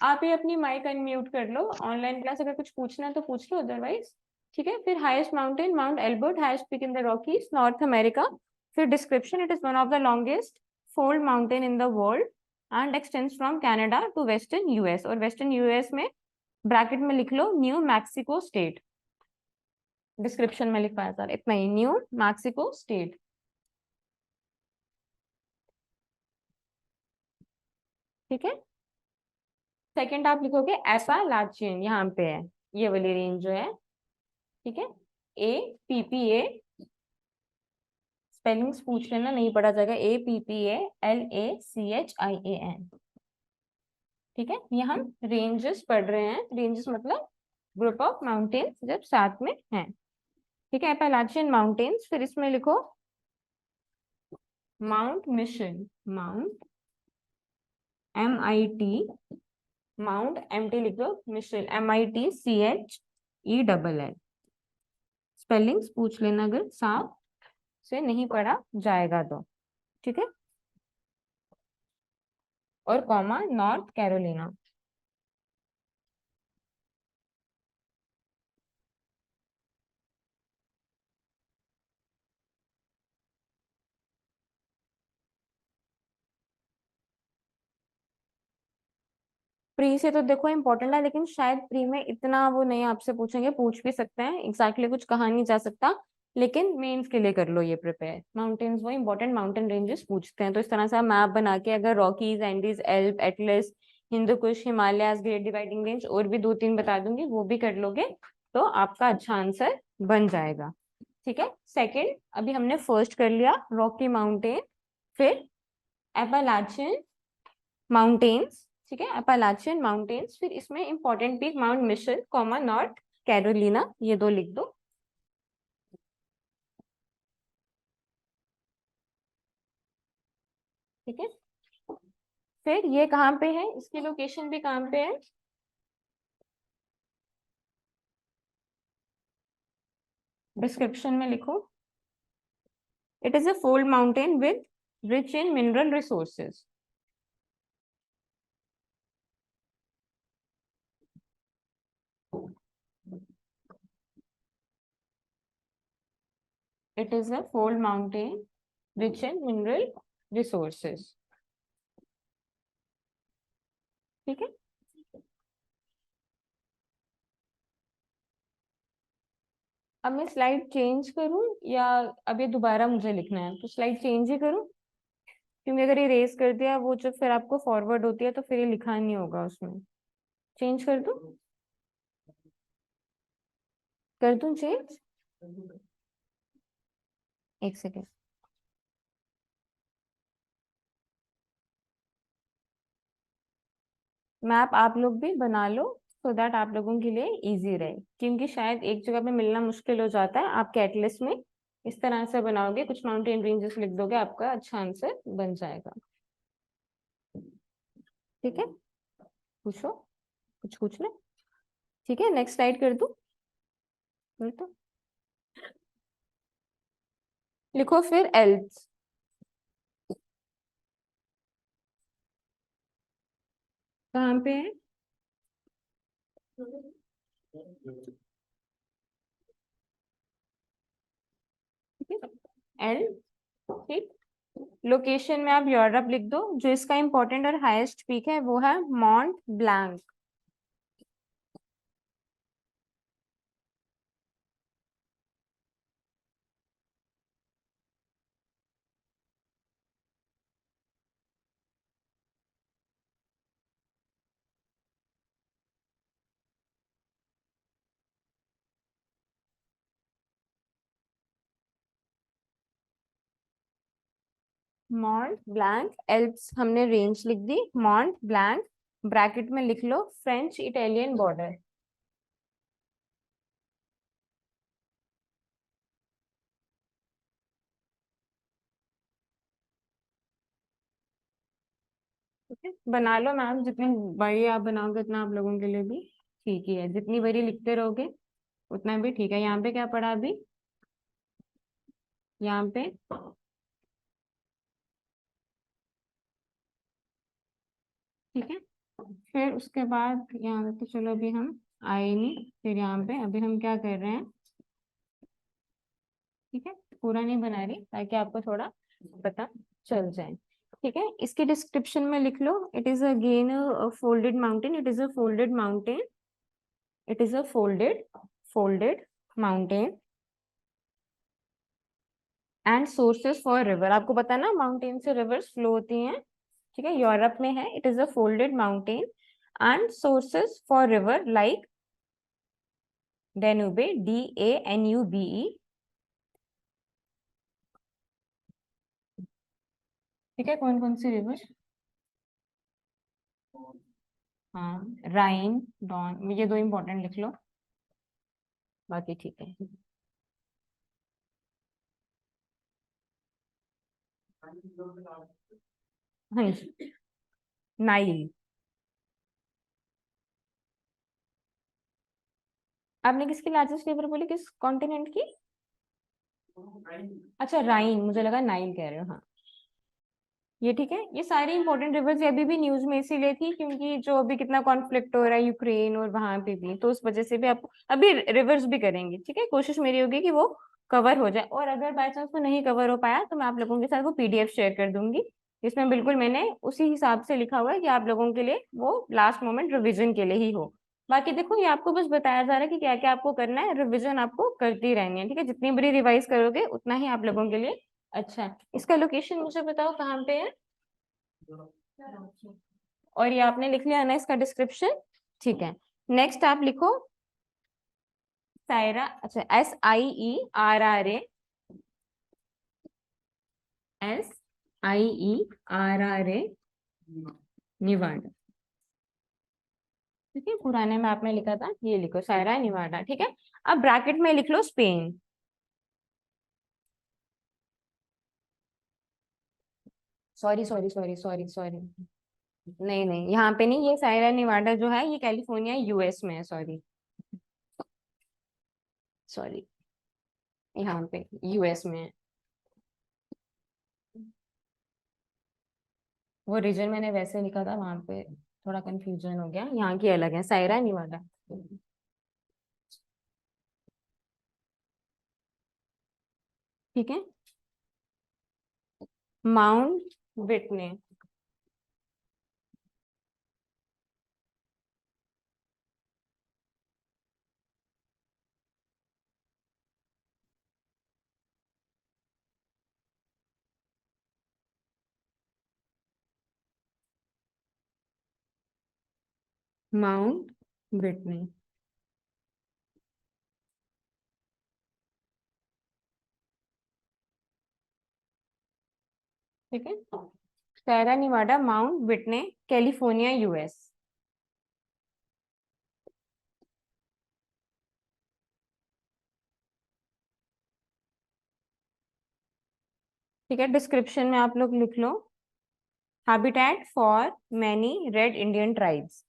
आप ही अपनी माइक अनम्यूट कर लो। ऑनलाइन क्लास अगर कुछ पूछना है तो पूछ लो, अदरवाइज ठीक है। फिर highest mountain Mount Elbert, highest peak in the Rockies, North America. फिर description, it is one of the longest fold mountain in the world and extends from Canada to western US. और western US में bracket में लिख लो New Mexico state. Description में लिखवाया sir इतना ही, new Mexico state. ठीक है। सेकंड आप लिखोगे एपालाचियन, यहाँ पे है ये वाली रेंज जो है, ठीक है। APPA, स्पेलिंग्स पूछ लेना, नहीं पढ़ा जाएगा। APPALACHIAN, ठीक है। ये हम रेंजेस पढ़ रहे हैं, रेंजेस मतलब ग्रुप ऑफ माउंटेन्स जब साथ में हैं, ठीक है। एपालाचियन माउंटेन्स, फिर इसमें लिखो mount mission, mount MIT, mount MT लिख दो, मिशन MITCHELL। स्पेलिंग्स पूछ लेना अगर साथ से नहीं पढ़ा जाएगा तो, ठीक है। और कॉमा नॉर्थ कैरोलिना। प्री से तो देखो इम्पोर्टेंट है, लेकिन शायद प्री में इतना वो नहीं आपसे पूछेंगे, पूछ भी सकते हैं, एग्जैक्टली कुछ कहा नहीं जा सकता, लेकिन मेंस के लिए कर लो ये प्रिपेयर। माउंटेन्स वो इंपॉर्टेंट माउंटेन रेंजेस पूछते हैं, तो इस तरह से मैप बना के अगर Rockies, Andes, एल्प, Atlas, Hindu Kush, Himalayas, great dividing range और भी 2-3 बता दूंगी, वो भी कर लोगे तो आपका अच्छा आंसर बन जाएगा, ठीक है। सेकेंड, अभी हमने फर्स्ट कर लिया रॉकी माउंटेन, फिर एपालाचियन माउंटेन्स, ठीक है। अपालाचियन माउंटेन्स, फिर इसमें important peak mount mission comma north Carolina, ये दो लिख दो, ठीक है। फिर ये कहाँ पे है, इसकी लोकेशन भी कहाँ पे है, डिस्क्रिप्शन में लिखो। It is a fold mountain with rich in mineral resources. It is a fold mountain rich in mineral resources, ठीक है। अब मैं स्लाइड चेंज करूं या अब ये दोबारा मुझे लिखना है, तो स्लाइड चेंज ही करूं, क्योंकि अगर ये रेस कर दिया वो जब फिर आपको फॉरवर्ड होती है तो फिर ये लिखा नहीं होगा उसमें। चेंज कर दूं चेंज, एक सेकेंड। मैप आप लोग भी बना लो, सो दैट आप लोगों के लिए इजी रहे, क्योंकि शायद एक जगह पे मिलना मुश्किल हो जाता है। आप कैटलिस्ट में इस तरह से बनाओगे, कुछ माउंटेन रेंजेस लिख दोगे, आपका अच्छा आंसर बन जाएगा, ठीक है। पूछो, कुछ पूछना, ठीक है। नेक्स्ट स्लाइड कर दूं, कर दो, लिखो फिर एल्प्स, कहाँ पे है, ठीक है, एल, ठीक। लोकेशन में आप यूरोप लिख दो, जो इसका इंपॉर्टेंट और हाईएस्ट पीक है वो है mount blank, mount blank Alps, हमने रेंज लिख दी, माउंट ब्लैंक ब्रैकेट में लिख लो फ्रेंच इटालियन बॉर्डर, ठीक है। बना लो मैम, जितनी बड़ी आप बनाओगे उतना आप लोगों के लिए भी ठीक ही है, जितनी बड़ी लिखते रहोगे उतना भी ठीक है। यहाँ पे क्या पढ़ा अभी, यहाँ पे ठीक है। फिर उसके बाद यहाँ पे तो चलो अभी हम आए नहीं, फिर यहाँ पे अभी हम क्या कर रहे हैं, ठीक है। पूरा नहीं बना रही ताकि आपको थोड़ा पता चल जाए, ठीक है। इसके डिस्क्रिप्शन में लिख लो, it is again folded mountain, it is a folded mountain, it is a folded mountain and sources for river. आपको पता है ना माउंटेन से रिवर्स फ्लो होती हैं, ठीक है, यूरोप में है। It is a folded mountain and sources for river like Danube, DANUBE। ठीक है, कौन कौन सी रिवर? हाँ, राइन, डॉन, ये दो इंपॉर्टेंट लिख लो, बाकी ठीक है। हाँ जी, नाइल। आपने किसकी लार्जेस्ट रिवर बोली, किस कॉन्टिनेंट की? अच्छा, राइन, मुझे लगा नाइल कह रहे हो। हाँ, ये ठीक है। ये सारी इंपॉर्टेंट रिवर्स अभी भी न्यूज में इसीलिए थी क्योंकि जो अभी कितना कॉन्फ्लिक्ट हो रहा है यूक्रेन और वहां पे भी, तो उस वजह से भी आप अभी रिवर्स भी करेंगे। ठीक है, कोशिश मेरी होगी कि वो कवर हो जाए, और अगर बाय चांस वो नहीं कवर हो पाया तो मैं आप लोगों के साथ वो PDF शेयर कर दूंगी, जिसमें बिल्कुल मैंने उसी हिसाब से लिखा हुआ है कि आप लोगों के लिए वो लास्ट मोमेंट रिविजन के लिए ही हो। बाकी देखो, ये आपको बस बताया जा रहा है कि क्या क्या आपको करना है, रिविजन आपको करती रहनी है। ठीक है, जितनी बड़ी रिवाइज करोगे उतना ही आप लोगों के लिए अच्छा है। इसका लोकेशन मुझे बताओ कहाँ पे है? और ये आपने लिख लिया ना इसका डिस्क्रिप्शन? ठीक है, नेक्स्ट आप लिखो सायरा। अच्छा, SIERRA, SIERRA, निवाडा। ठीक है, पुराने में आपने लिखा था, ये लिखो सायरा निवाडा। ठीक है, अब ब्रैकेट में लिख लो Spain. Sorry sorry sorry sorry sorry, नहीं नहीं, यहाँ पे नहीं, ये सायरा निवाडा जो है ये कैलिफोर्निया US में है। सॉरी सॉरी, यहाँ पे US में है। वो रीजन मैंने वैसे लिखा था, वहां पे थोड़ा कंफ्यूजन हो गया, यहाँ की अलग है, सायरा निवाडा। ठीक है, माउंट विटने, माउंट विटने। ठीक है, सायरा निवाडा, माउंट विटने, कैलिफोर्निया US। ठीक है, डिस्क्रिप्शन में आप लोग लिख लो habitat for many red Indian tribes.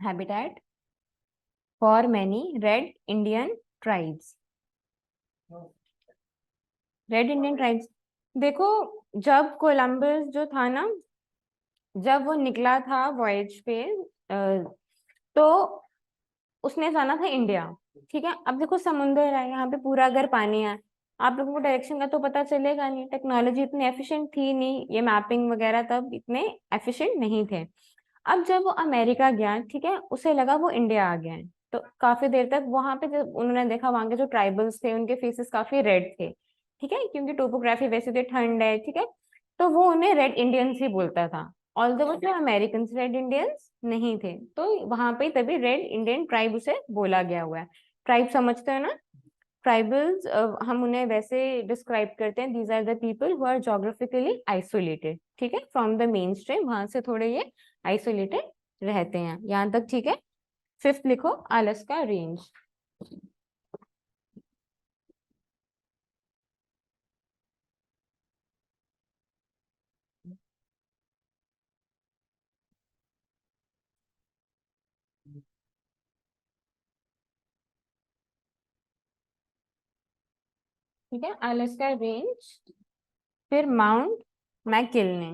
Habitat for many red Indian tribes. Red Indian tribes, देखो, जब कोलंबस जो था ना, जब वो निकला था वॉयज पे, तो उसने जाना था इंडिया। ठीक है, अब देखो समुंदर है यहाँ पे, पूरा अगर पानी है, आप लोगों को डायरेक्शन का तो पता चलेगा नहीं, टेक्नोलॉजी इतनी एफिशिएंट थी नहीं, ये मैपिंग वगैरह तब इतने एफिशिएंट नहीं थे। अब जब वो अमेरिका गया, ठीक है, उसे लगा वो इंडिया आ गया है, तो काफी देर तक वहां पे जब उन्होंने देखा, वहां के जो ट्राइबल्स थे उनके फेसेस काफी रेड थे। ठीक है, क्योंकि टोपोग्राफी वैसे तो ठंड है। ठीक है, तो वो उन्हें रेड इंडियंस ही बोलता था, ऑल्दो वो जो अमेरिकन रेड इंडियंस नहीं थे, तो वहां पे तभी रेड इंडियन ट्राइब उसे बोला गया हुआ है। ट्राइब समझते हो ना? ट्राइबल्स, हम उन्हें वैसे डिस्क्राइब करते हैं, these are the people who are geographically isolated. ठीक है, फ्रॉम द मेन स्ट्रीम, वहां से थोड़े ये आइसोलेटेड रहते हैं, यहाँ तक ठीक है। फिफ्थ लिखो, अलास्का रेंज। ठीक है, अलास्का रेंज, फिर Mount McKinley.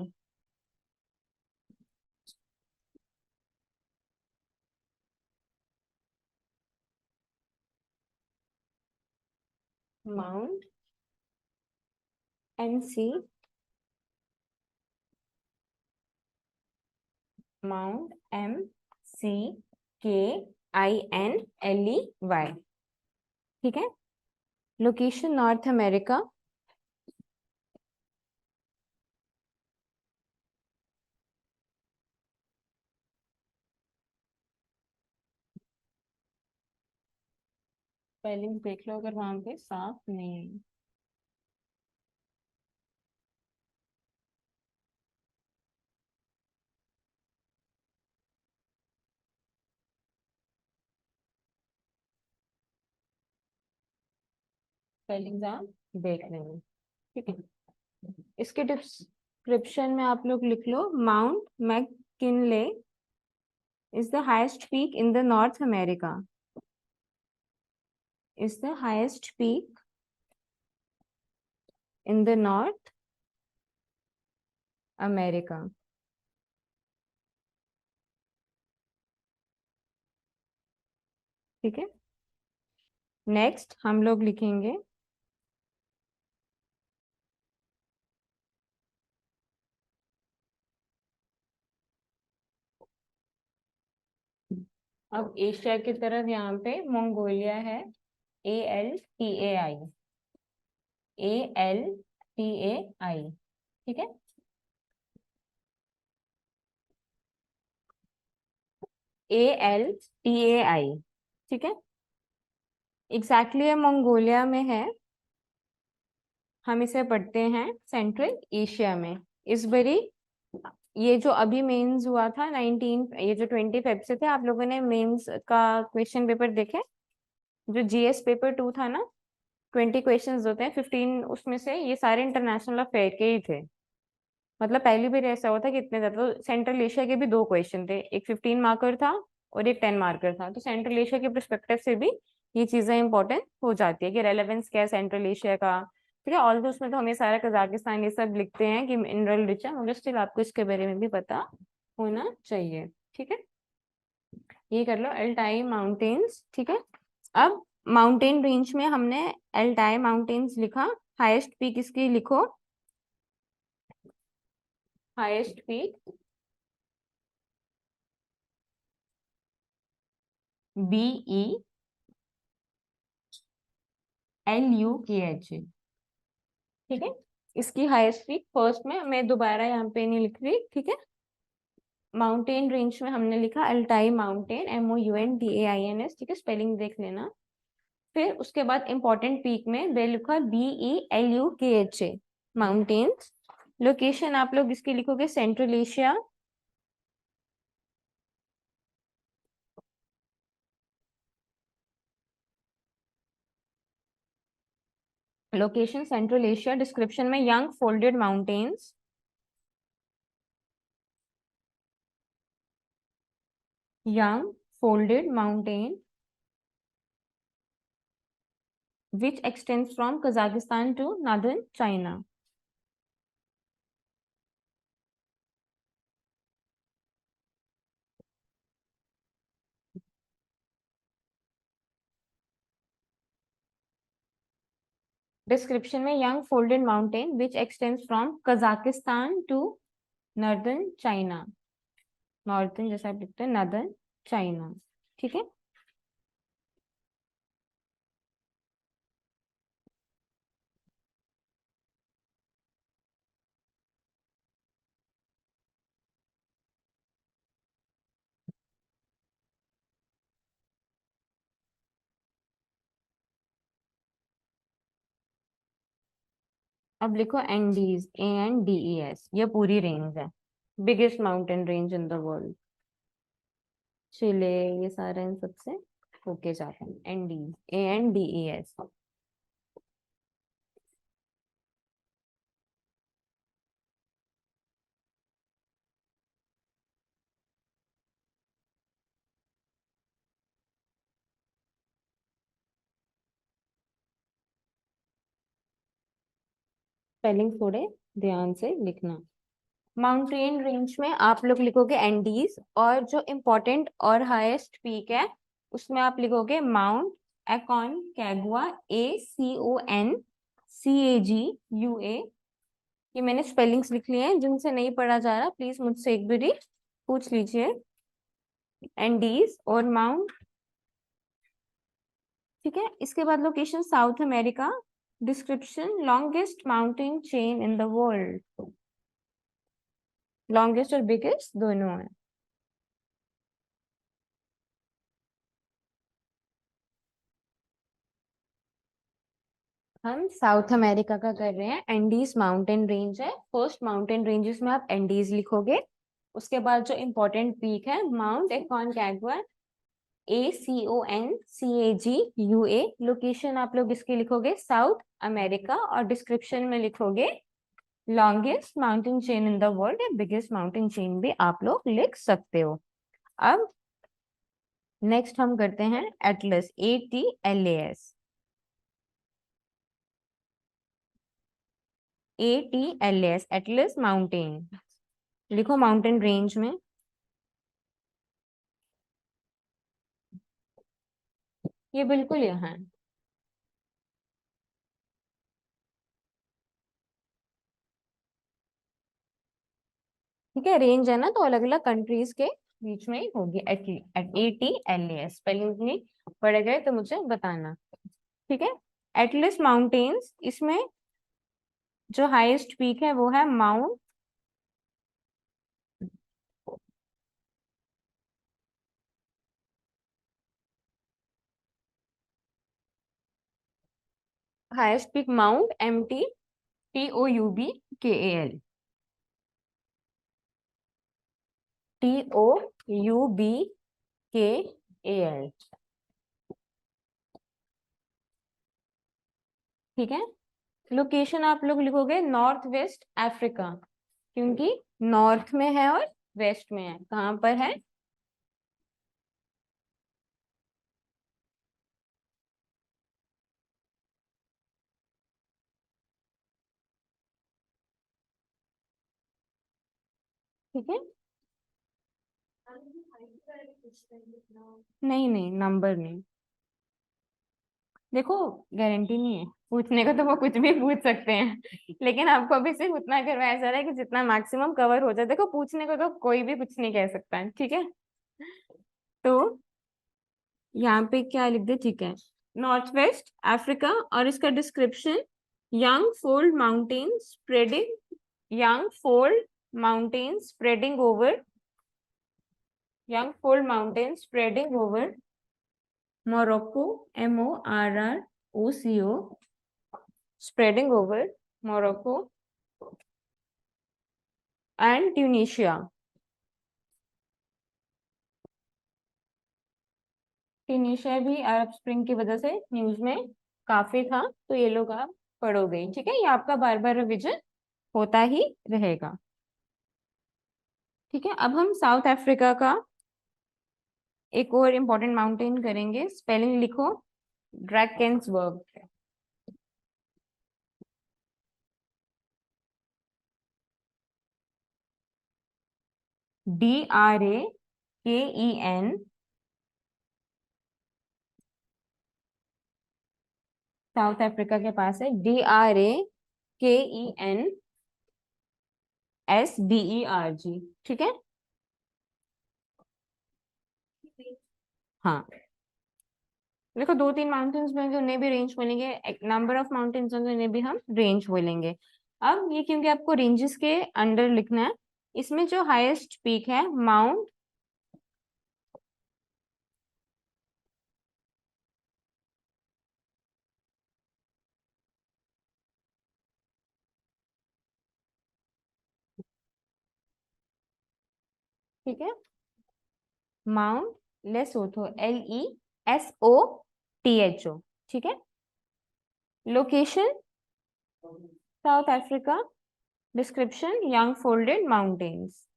Mount MC, Mount MCKINLEY। ठीक है। लोकेशन नॉर्थ अमेरिका, स्पेलिंग देख लो अगर वहां पे साफ नहीं है। स्पेलिंग आप देख लेंगे, ठीक है। इसके डिस्क्रिप्शन में आप लोग लिख लो, Mount McKinley is the highest peak in the North America, is the highest peak in the North America। ठीक है। नेक्स्ट हम लोग लिखेंगे अब एशिया की तरफ, यहाँ पे मंगोलिया है, ALTAI, ALTAI, ठीक है। ALTAI, ठीक है। एग्जैक्टली ये मंगोलिया में है, हम इसे पढ़ते हैं सेंट्रल एशिया में। इस बारी ये जो अभी मेंस हुआ था 19, ये जो 20 फेब से थे, आप लोगों ने मेंस का क्वेश्चन पेपर देखे? जो GS पेपर 2 था ना, 20 क्वेश्चंस होते हैं, 15 उसमें से ये सारे इंटरनेशनल अफेयर के ही थे। मतलब पहली बार ऐसा हुआ था कि इतने ज्यादा। तो सेंट्रल एशिया के भी 2 क्वेश्चन थे, एक 15 मार्कर था और एक 10 मार्कर था। तो सेंट्रल एशिया के परस्पेक्टिव से भी ये चीजें इंपॉर्टेंट हो जाती है कि रेलेवेंस क्या है सेंट्रल एशिया का। ठीक है। ऑल उसमें तो हमें सारा कजाकिस्तान ये सब लिखते हैं कि मिनरल रिच है, मगर स्टिल आपको इसके बारे में भी पता होना चाहिए। ठीक है, ये कर लो एल्टाई माउंटेन्स। ठीक है। अब माउंटेन रेंज में हमने एल्टाई माउंटेन्स लिखा, हाईएस्ट पीक इसकी लिखो, हाईएस्ट पीक BELUKH, ठीक है। इसकी हाईएस्ट पीक फर्स्ट में, मैं दोबारा यहाँ पे नहीं लिख रही, ठीक है। माउंटेन रेंज में हमने लिखा अल्टाई माउंटेन, MOUNTAINS, ठीक है, स्पेलिंग देख लेना। फिर उसके बाद इंपॉर्टेंट पीक में दे लिखा BELUKH माउंटेन्स। लोकेशन आप लोग इसकी लिखोगे central Asia, location central Asia. Description में young folded mountains, young folded mountain which extends from Kazakhstan to northern China। Description में young folded mountain which extends from Kazakhstan to northern China, northern जैसा आप लिखते हैं northern China. ठीक है। अब लिखो एंडीज, ANDES, ये पूरी रेंज है, biggest mountain range in the world. Chile, ये सारे इन सबसे होके जाते हैं, एंडीज, ANDES। स्पेलिंग थोड़े ध्यान से लिखना। माउंटेन रेंज में आप लोग लिखोगे एंडीज, और जो इम्पोर्टेंट और हाईएस्ट पीक है उसमें आप लिखोगे माउंट एकोनकागुआ, ACONCAGUA। ये मैंने स्पेलिंग्स लिख लिए हैं, जिनसे नहीं पढ़ा जा रहा प्लीज मुझसे एक बारी पूछ लीजिए। एंडीज और माउंट ठीक है, इसके बाद location south America, description longest mountain chain in the world, longest और बिगेस्ट दोनों है। हम साउथ अमेरिका का कर रहे हैं, एंडीज माउंटेन रेंज है, फर्स्ट माउंटेन रेंजेस में आप एंडीज लिखोगे। उसके बाद जो इम्पोर्टेंट पीक है माउंट एकोनकागुआ, ACONCAGUA, लोकेशन आप लोग इसकी लिखोगे साउथ अमेरिका, और डिस्क्रिप्शन में लिखोगे longest mountain chain in the world, या बिगेस्ट माउंटेन चेन भी आप लोग लिख सकते हो। अब नेक्स्ट हम करते हैं Atlas, ATLAS, ATLAS, Atlas mountain, लिखो माउंटेन रेंज में। ये बिल्कुल यहाँ है। ठीक है, रेंज है ना, तो अलग अलग कंट्रीज के बीच में ही होगी। ATLAS, स्पेलिंग नहीं पढ़ गए तो मुझे बताना। ठीक है, एटलस माउंटेन्स, इसमें जो हाईएस्ट पीक है वो है mount, highest peak mount MTTOUBKAL, TOUBKAL। ठीक है, लोकेशन आप लोग लिखोगे नॉर्थ वेस्ट अफ्रीका, क्योंकि नॉर्थ में है और वेस्ट में है। कहाँ पर है? ठीक है, नहीं नहीं, नंबर नहीं। देखो, गारंटी नहीं है, पूछने को तो वो कुछ भी पूछ सकते हैं, लेकिन आपको अभी सिर्फ उतना करवाया जा रहा है कि जितना मैक्सिमम कवर हो जाए। देखो, पूछने को तो कोई भी कुछ नहीं कह सकता है, ठीक है। तो यहाँ पे क्या लिख दे, ठीक है, नॉर्थ वेस्ट अफ्रीका, और इसका description young fold mountain spreading, young fold mountain spreading over, young fold mountain spreading over Morocco, MORROCO, spreading over Morocco and Tunisia। Tunisia भी अरब स्प्रिंग की वजह से न्यूज में काफी था, तो ये लोग आप पढ़ोगे। ठीक है, ये आपका बार बार रिविजन होता ही रहेगा। ठीक है, अब हम साउथ अफ्रीका का एक और इम्पोर्टेंट माउंटेन करेंगे। स्पेलिंग लिखो, ड्रैकेंसबर्ग, DRAKEN, साउथ अफ्रीका के पास है, DRAKENSBERG। ठीक है, हाँ। देखो, दो तीन माउंटेन्स में उन्हें भी रेंज बोलेंगे, नंबर ऑफ माउंटेन्स उन्हें भी हम रेंज बोलेंगे। अब ये क्योंकि आपको रेंजेस के अंडर लिखना है, इसमें जो हाईएस्ट पीक है माउंट, ठीक है, माउंट लेसोथो, LESOTHO। ठीक है, location south Africa, description young folded mountains.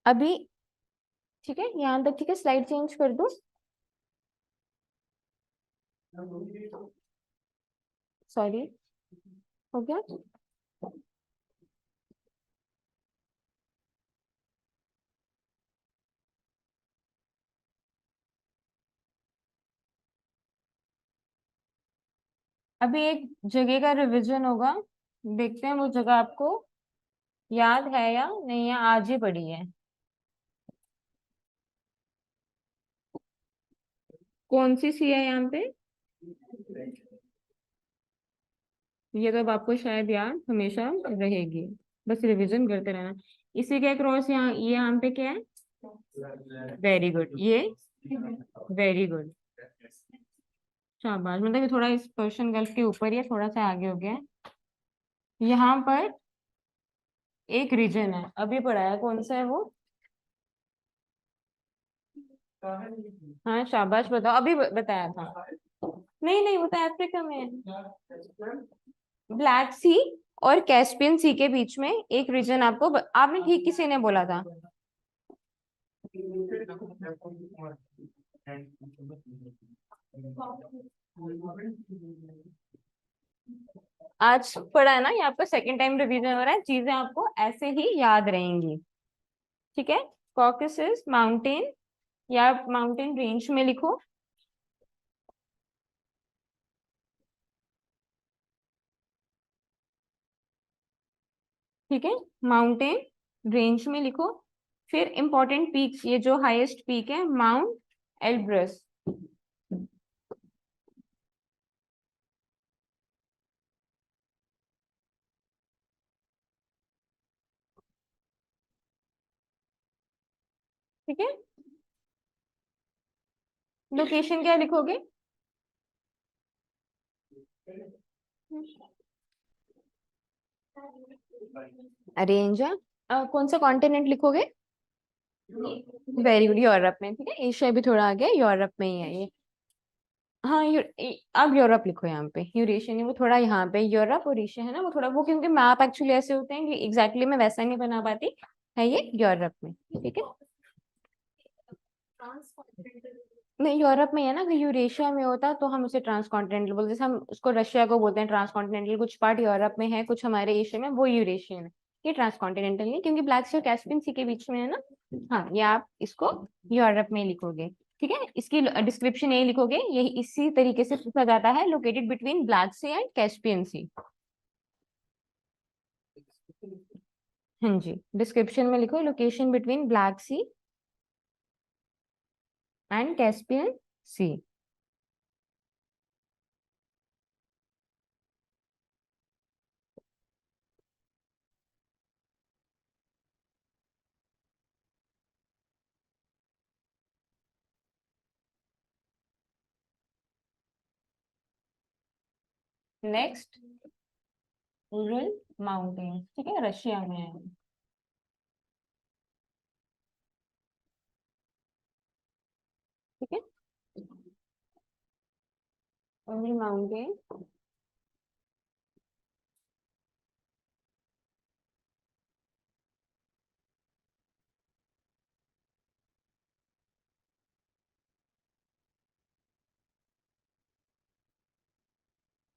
अभी ठीक है, यहाँ तक ठीक है, स्लाइड चेंज कर दो, सॉरी, हो गया। अभी एक जगह का रिवीजन होगा, देखते हैं वो जगह आपको याद है या नहीं, या आज ही पढ़ी है। कौन सी सी है यहाँ पे? ये तो अब आपको शायद याद हमेशा रहेगी, बस रिवीजन करते रहना। इसी के क्रॉस यहाँ, ये यहाँ पे क्या है? वेरी गुड, ये वेरी गुड, शाबाश। मतलब ये थोड़ा इस पर्शियन गल्फ के ऊपर ही है, थोड़ा सा आगे हो गया है। यहाँ पर एक रीजन है, अभी पढ़ा है, कौन सा है वो? हाँ शाबाश, बताओ, अभी बताया था। नहीं नहीं, वो तो अफ्रीका में है। ब्लैक सी और कैस्पियन सी के बीच में एक रीजन आपको आपने ठीक किसी ने बोला था। आज पढ़ा है ना, ये आपका सेकंड टाइम रिवीजन हो रहा है, चीजें आपको ऐसे ही याद रहेंगी। ठीक है, कॉकेसस माउंटेन या माउंटेन रेंज में लिखो। ठीक है, माउंटेन रेंज में लिखो। फिर इंपॉर्टेंट पीक्स, ये जो हाईएस्ट पीक है माउंट एल्ब्रस। ठीक है, लोकेशन क्या लिखोगे? रेंज है, कौन सा कॉन्टिनेंट लिखोगे? वेरी गुड, यूरोप में। ठीक है, एशिया भी थोड़ा आगे, यूरोप में ही है ये। हाँ अब यूरोप लिखो यहाँ पे, यूरेशिया नहीं, वो थोड़ा यहाँ पे यूरोप और एशिया है ना, वो थोड़ा वो, क्योंकि मैप एक्चुअली ऐसे होते हैं कि एग्जैक्टली मैं वैसा नहीं बना पाती, है ये यूरोप में। ठीक है, नहीं यूरोप में है ना, अगर यूरेशिया में होता तो हम उसे ट्रांसकॉन्टिनेंटल बोलते, जैसे हम उसको रशिया को बोलते हैं ट्रांसकॉन्टिनेंटल, कुछ पार्ट यूरोप में है, कुछ हमारे एशिया में, वो यूरेशियन है। ये ट्रांसकॉन्टिनेंटल नहीं, क्योंकि ब्लैक सी और कैस्पियन सी के बीच में है ना। हाँ, ये आप इसको यूरोप में लिखोगे। ठीक है, इसकी डिस्क्रिप्शन यही लिखोगे, यही इसी तरीके से पूछा जाता है, located between Black Sea and Caspian Sea. हाँ जी, डिस्क्रिप्शन में लिखो location between Black Sea and Caspian Sea. Next, Ural mountain. ठीक है, रशिया में है। ठीक है, Ural mountain,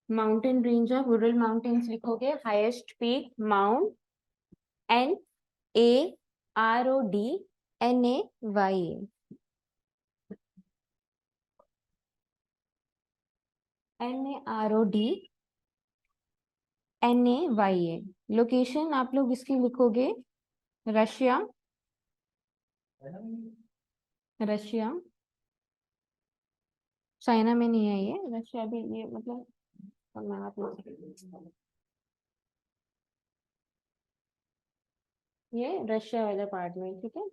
mountain range of Ural mountains लिखोगे, highest peak mount NARODNAYA, NARODNAYA। Location आप लोग इसकी लिखोगे, रशिया, रशिया, चाइना में नहीं है ये, रशिया भी, ये मतलब ये रशिया वाले पार्ट में। ठीक है,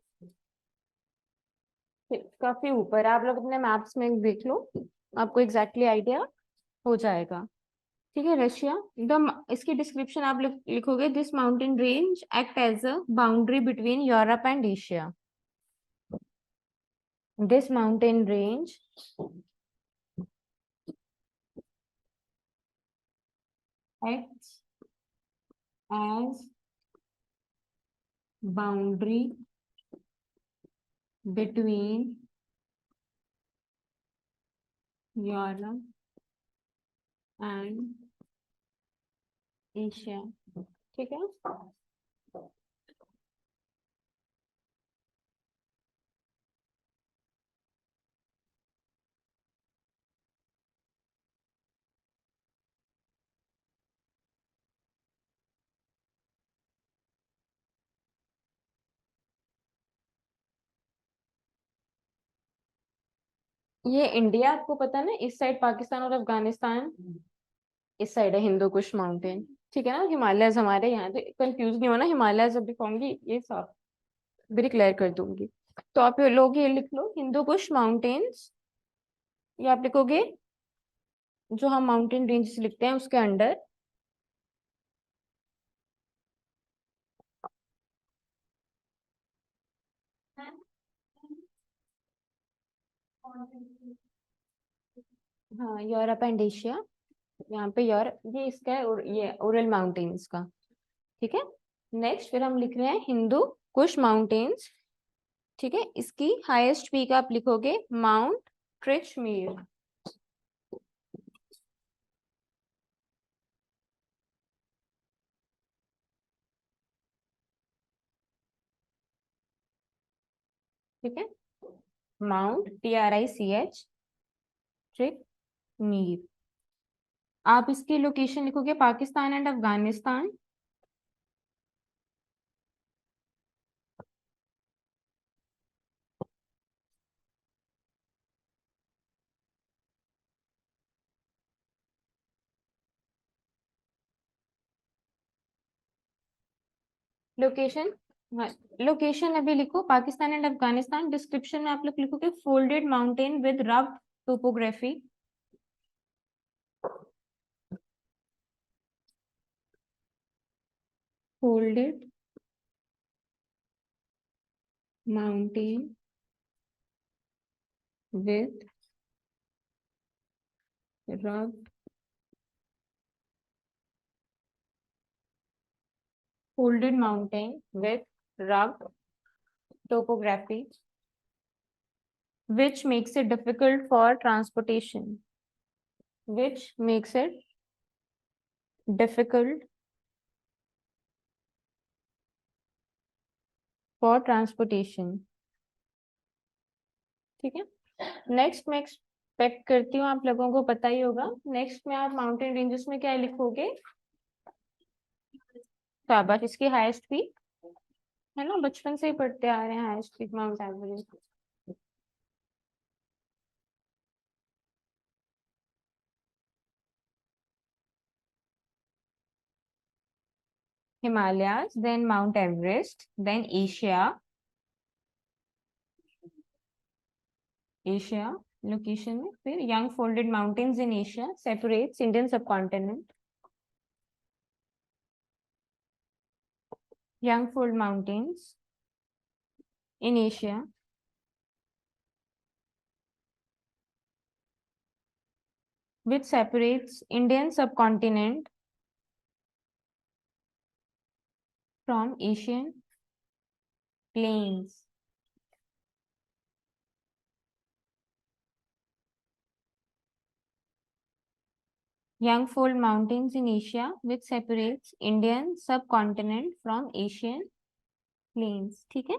काफी ऊपर है, आप लोग अपने मैप्स में देख लो, आपको एग्जैक्टली आइडिया हो जाएगा। ठीक है, रशिया। द इसकी डिस्क्रिप्शन आप लिखोगे, this mountain range act as a boundary between Europe and Asia. This mountain range acts as boundary between Europe and Asia। ठीक है, ये इंडिया आपको पता है ना, इस साइड पाकिस्तान और अफगानिस्तान, इस साइड है हिंदू कुश माउंटेन, ठीक है ना। हिमालयस हमारे यहाँ, तो कंफ्यूज नहीं होना, हिमालयस जब भी कहूंगी ये सब भी क्लियर कर दूंगी। तो आप ये लोग ये लिख लो, हिंदू कुश माउंटेन्स, ये आप लिखोगे जो हम माउंटेन रेंज लिखते हैं उसके अंडर। हाँ, यूरोप एंड एशिया, यहाँ पे यूरोप, ये इसका है, और ये उरल माउंटेन्स का, ठीक है। नेक्स्ट फिर हम लिख रहे हैं हिंदू कुश माउंटेन्स, ठीक है। इसकी हाईएस्ट पीक आप लिखोगे माउंट ट्रिचमीर, ठीक है। Mount TRICH ट्रिचमीर। आप इसकी लोकेशन लिखोगे पाकिस्तान एंड अफगानिस्तान, लोकेशन, हाँ, लोकेशन अभी लिखो पाकिस्तान एंड अफगानिस्तान। डिस्क्रिप्शन में आप लोग लिखोगे folded mountain with rough topography, folded mountain with rough, folded mountain with rugged topography, which makes it difficult for transportation, which makes it difficult for transportation, ठीक है। Next मैं एक्सपेक्ट करती हूँ आप लोगों को पता ही होगा, नेक्स्ट में आप माउंटेन रेंजेस में क्या लिखोगे, शाबाश, इसकी हाईएस्ट पीक है ना, बचपन से ही पढ़ते आ रहे हैं, highest peak Mount Everest. Himalayas, then Mount Everest, then Asia, Asia location में फिर young folded mountains in Asia separates Indian subcontinent, young fold mountains in Asia which separates Indian subcontinent from Asian plains. Young fold mountains in Asia which separates Indian subcontinent from Asian plains, ठीक है।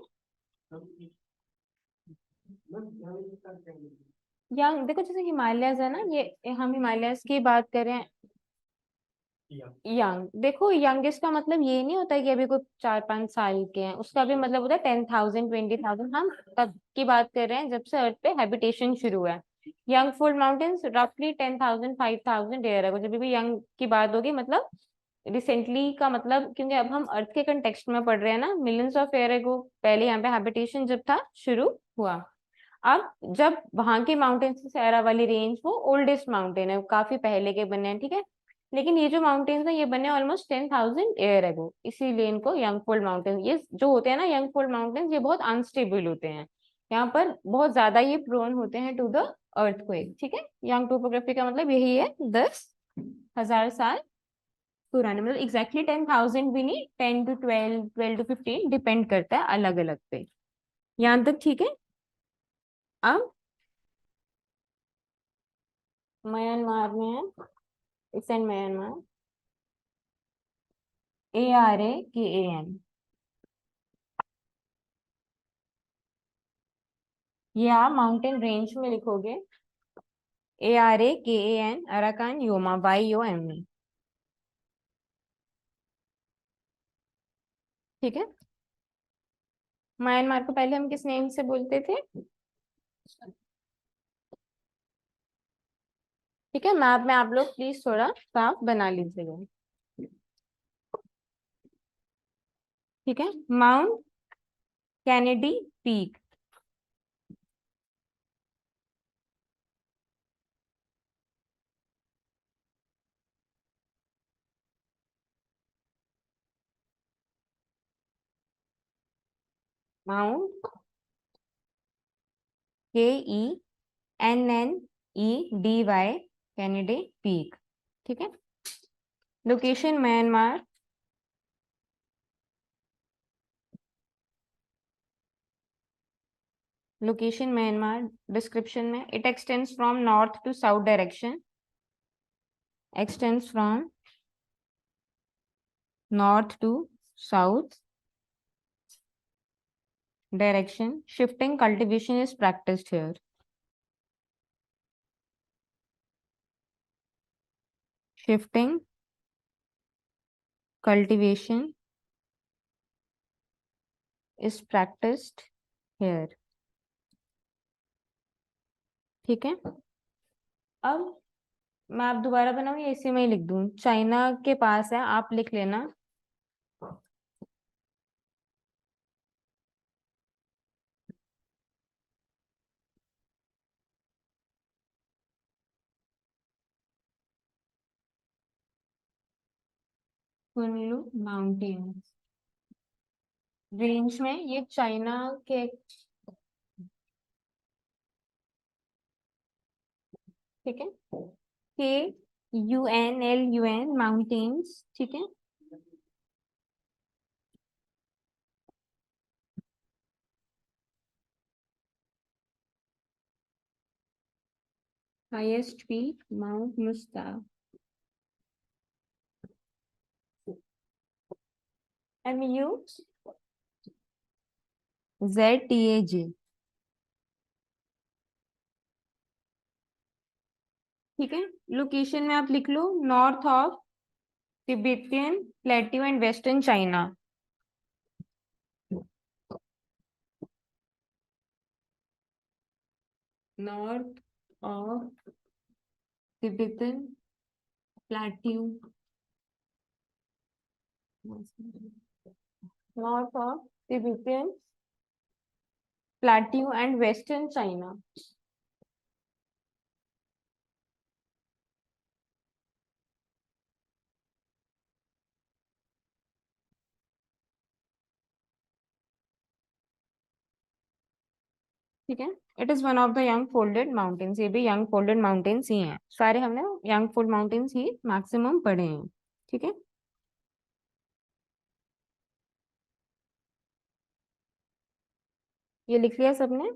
Young देखो, जैसे Himalayas है ना, ये हम Himalayas की बात करें, यंग देखो, यंगेस्ट का मतलब ये नहीं होता है कि अभी कोई 4-5 साल के हैं, उसका भी मतलब होता है 10,000 20,000, हम तब की बात कर रहे हैं जब से अर्थ पे हैबिटेशन शुरू हुआ है। यंग फोल्ड माउंटेन्स रफली 10,000 5,000 ईयर है, जब भी यंग की बात होगी मतलब रिसेंटली का मतलब, क्योंकि अब हम अर्थ के कंटेक्स्ट में पढ़ रहे हैं ना, मिलियंस ऑफ ईयर एगो पहले यहाँ पे हैबिटेशन जब था शुरू हुआ। अब जब वहां की माउंटेन से सैरा वाली रेंज, वो ओल्डेस्ट माउंटेन है, काफी पहले के बने हैं, ठीक है। लेकिन ये जो माउंटेन्स है ये बने ऑलमोस्ट 10,000 ईयर एगो, इसीलिए इनको यंग फोल्ड माउंटेन, ये जो होते हैं ना यंग फोल्ड माउंटेन्स, ये बहुत अनस्टेबल होते हैं, यहाँ पर बहुत ज्यादा ये प्रोन होते हैं टू द अर्थक्वेक, ठीक है। यंग टोपोग्राफी का मतलब यही है, 10,000 साल पुराने, मतलब एग्जैक्टली 10,000 भी नहीं, 10 to 12, 12 to 15 डिपेंड करता है अलग अलग पे, यहाँ तक ठीक है। अब म्यांमार में है, इट्स इन म्यांमार, ARAKAN, ये आप माउंटेन रेंज में लिखोगे ARAKAN, अराकान योमा, YOMA, ठीक है। म्यांमार को पहले हम किस नेम से बोलते थे, ठीक है, मैप में आप लोग प्लीज थोड़ा साफ बना लीजिएगा। ठीक है, mount Kennedy peak. Mount KENNEDY Kennedy peak. ठीक है, location Myanmar. Location Myanmar, description में it extends from north to south direction. Extends from north to south direction. Shifting cultivation is practiced here. Shifting cultivation is practiced here. ठीक है, अब मैं आप दोबारा बनाऊं या इसी में ही लिख दूं? चाइना के पास है, आप लिख लेना। कुनलू माउंटेन्स रेंज में, ये चाइना के, ठीक है, KUNLUN माउंटेन्स। ठीक है, highest peak mount Muztagh. MUZTAG। ठीक है, लोकेशन में आप लिख लो north of Tibetan plateau and western China. North of Tibetan plateau, north of Tibetan plateau and western China. ठीक है, it is one of the young folded mountains. ये भी यंग फोल्डेड माउंटेन्स ही हैं सारे, हमने यंग फोल्ड माउंटेन्स ही maximum पढ़े हैं। ठीक है, ये लिख लिया सबने?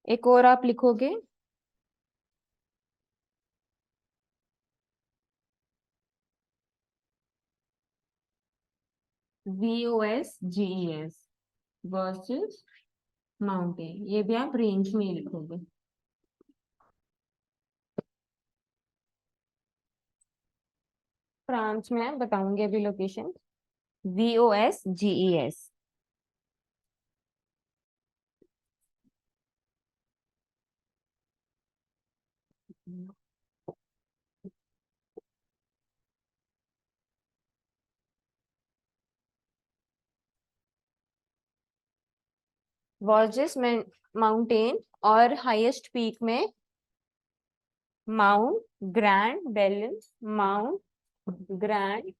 एक और आप लिखोगे, VOSGES वर्सेस माउंटेन। ये भी आप रेंज में ही लिखोगे। फ्रांस में बताऊंगी अभी लोकेशन, VOSGES। वॉर्जेस में माउंटेन, और हाईएस्ट पीक में माउंट ग्रैंड बेलिन, माउंट ग्रैंड।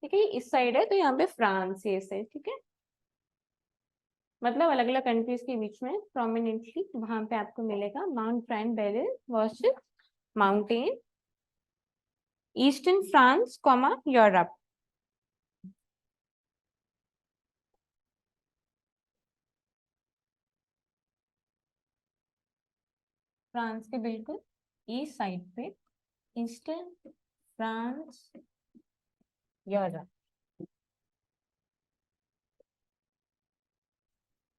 ठीक है, इस साइड है तो यहाँ पे फ्रांस ये से। ठीक है, मतलब अलग अलग कंट्रीज के बीच में प्रोमिनेंटली वहां पे आपको मिलेगा mount grand Ballon Vosges mountain eastern France comma Europe. France के बिल्कुल ईस्ट साइड पे, ईस्टर्न फ्रांस यूरोप।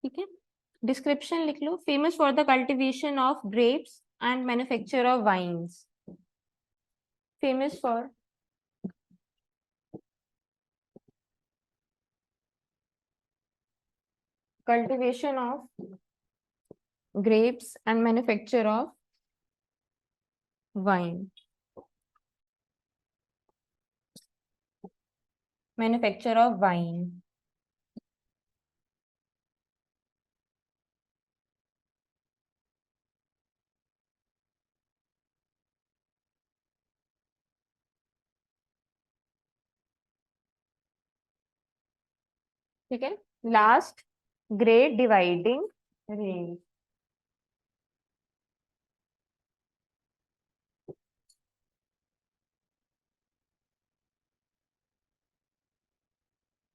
ठीक है, डिस्क्रिप्शन लिख लो, famous for the cultivation of grapes and manufacture of wines. Famous for cultivation of grapes and manufacture of wine. Manufacture of wine. ठीक है, last great dividing range.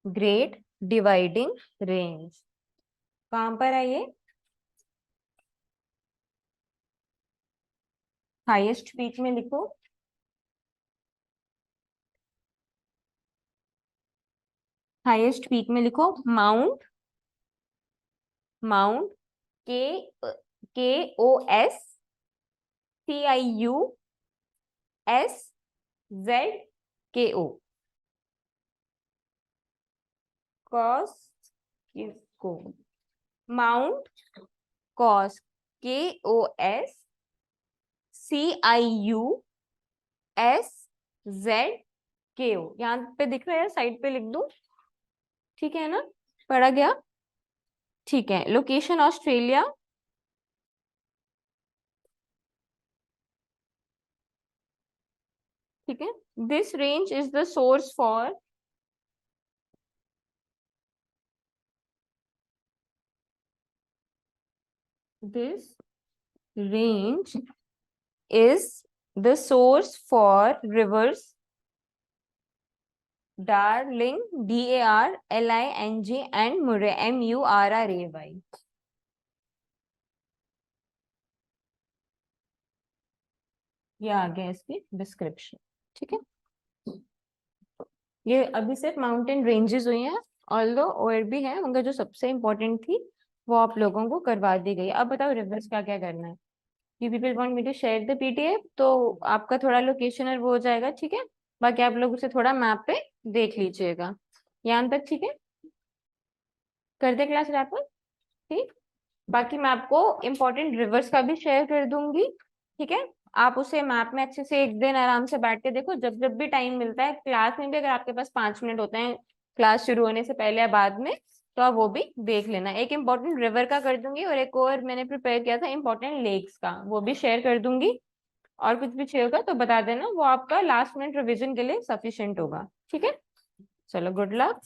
Great dividing range कहां पर है ये? हाईएस्ट पीक में लिखो. Highest peak में लिखो Mount. Mount KOSCIUSZKO. Kosciuszko. Mount Kos KOSCIUSZKO. यहाँ पे दिख रहा है, साइड पे लिख दूं. ठीक है ना, पढ़ा गया. ठीक है, लोकेशन ऑस्ट्रेलिया. ठीक है, this range is the source for this range is the source for rivers Darling, DARLING, and Murray, MURRAY. ये आ गया इसकी डिस्क्रिप्शन. ठीक है, ये अभी सिर्फ माउंटेन रेंजेस हुई हैं, ऑल्दो और भी है, मगर जो सबसे इम्पोर्टेंट थी वो आप लोगों को करवा दी गई. अब बताओ रिवर्स क्या क्या करना है. You people want me to share the PDF, तो आपका थोड़ा लोकेशन और वो हो जाएगा. ठीक है, बाकी आप लोग उसे थोड़ा मैप पे देख लीजिएगा. यहाँ तक ठीक है, कर दे क्लास रैप. ठीक, बाकी मैं आपको इम्पोर्टेंट रिवर्स का भी शेयर कर दूंगी. ठीक है, आप उसे मैप में अच्छे से एक दिन आराम से बैठ के देखो, जब जब भी टाइम मिलता है क्लास में भी. अगर आपके पास 5 मिनट होते हैं क्लास शुरू होने से पहले या बाद में, तो आप वो भी देख लेना. एक इम्पोर्टेंट रिवर का कर दूंगी और एक और मैंने प्रिपेयर किया था इम्पोर्टेंट लेक्स का, वो भी शेयर कर दूंगी. और कुछ भी चाहिए होगा तो बता देना, वो आपका लास्ट मिनट रिविजन के लिए सफिशिएंट होगा. ठीक है, चलो गुड लक.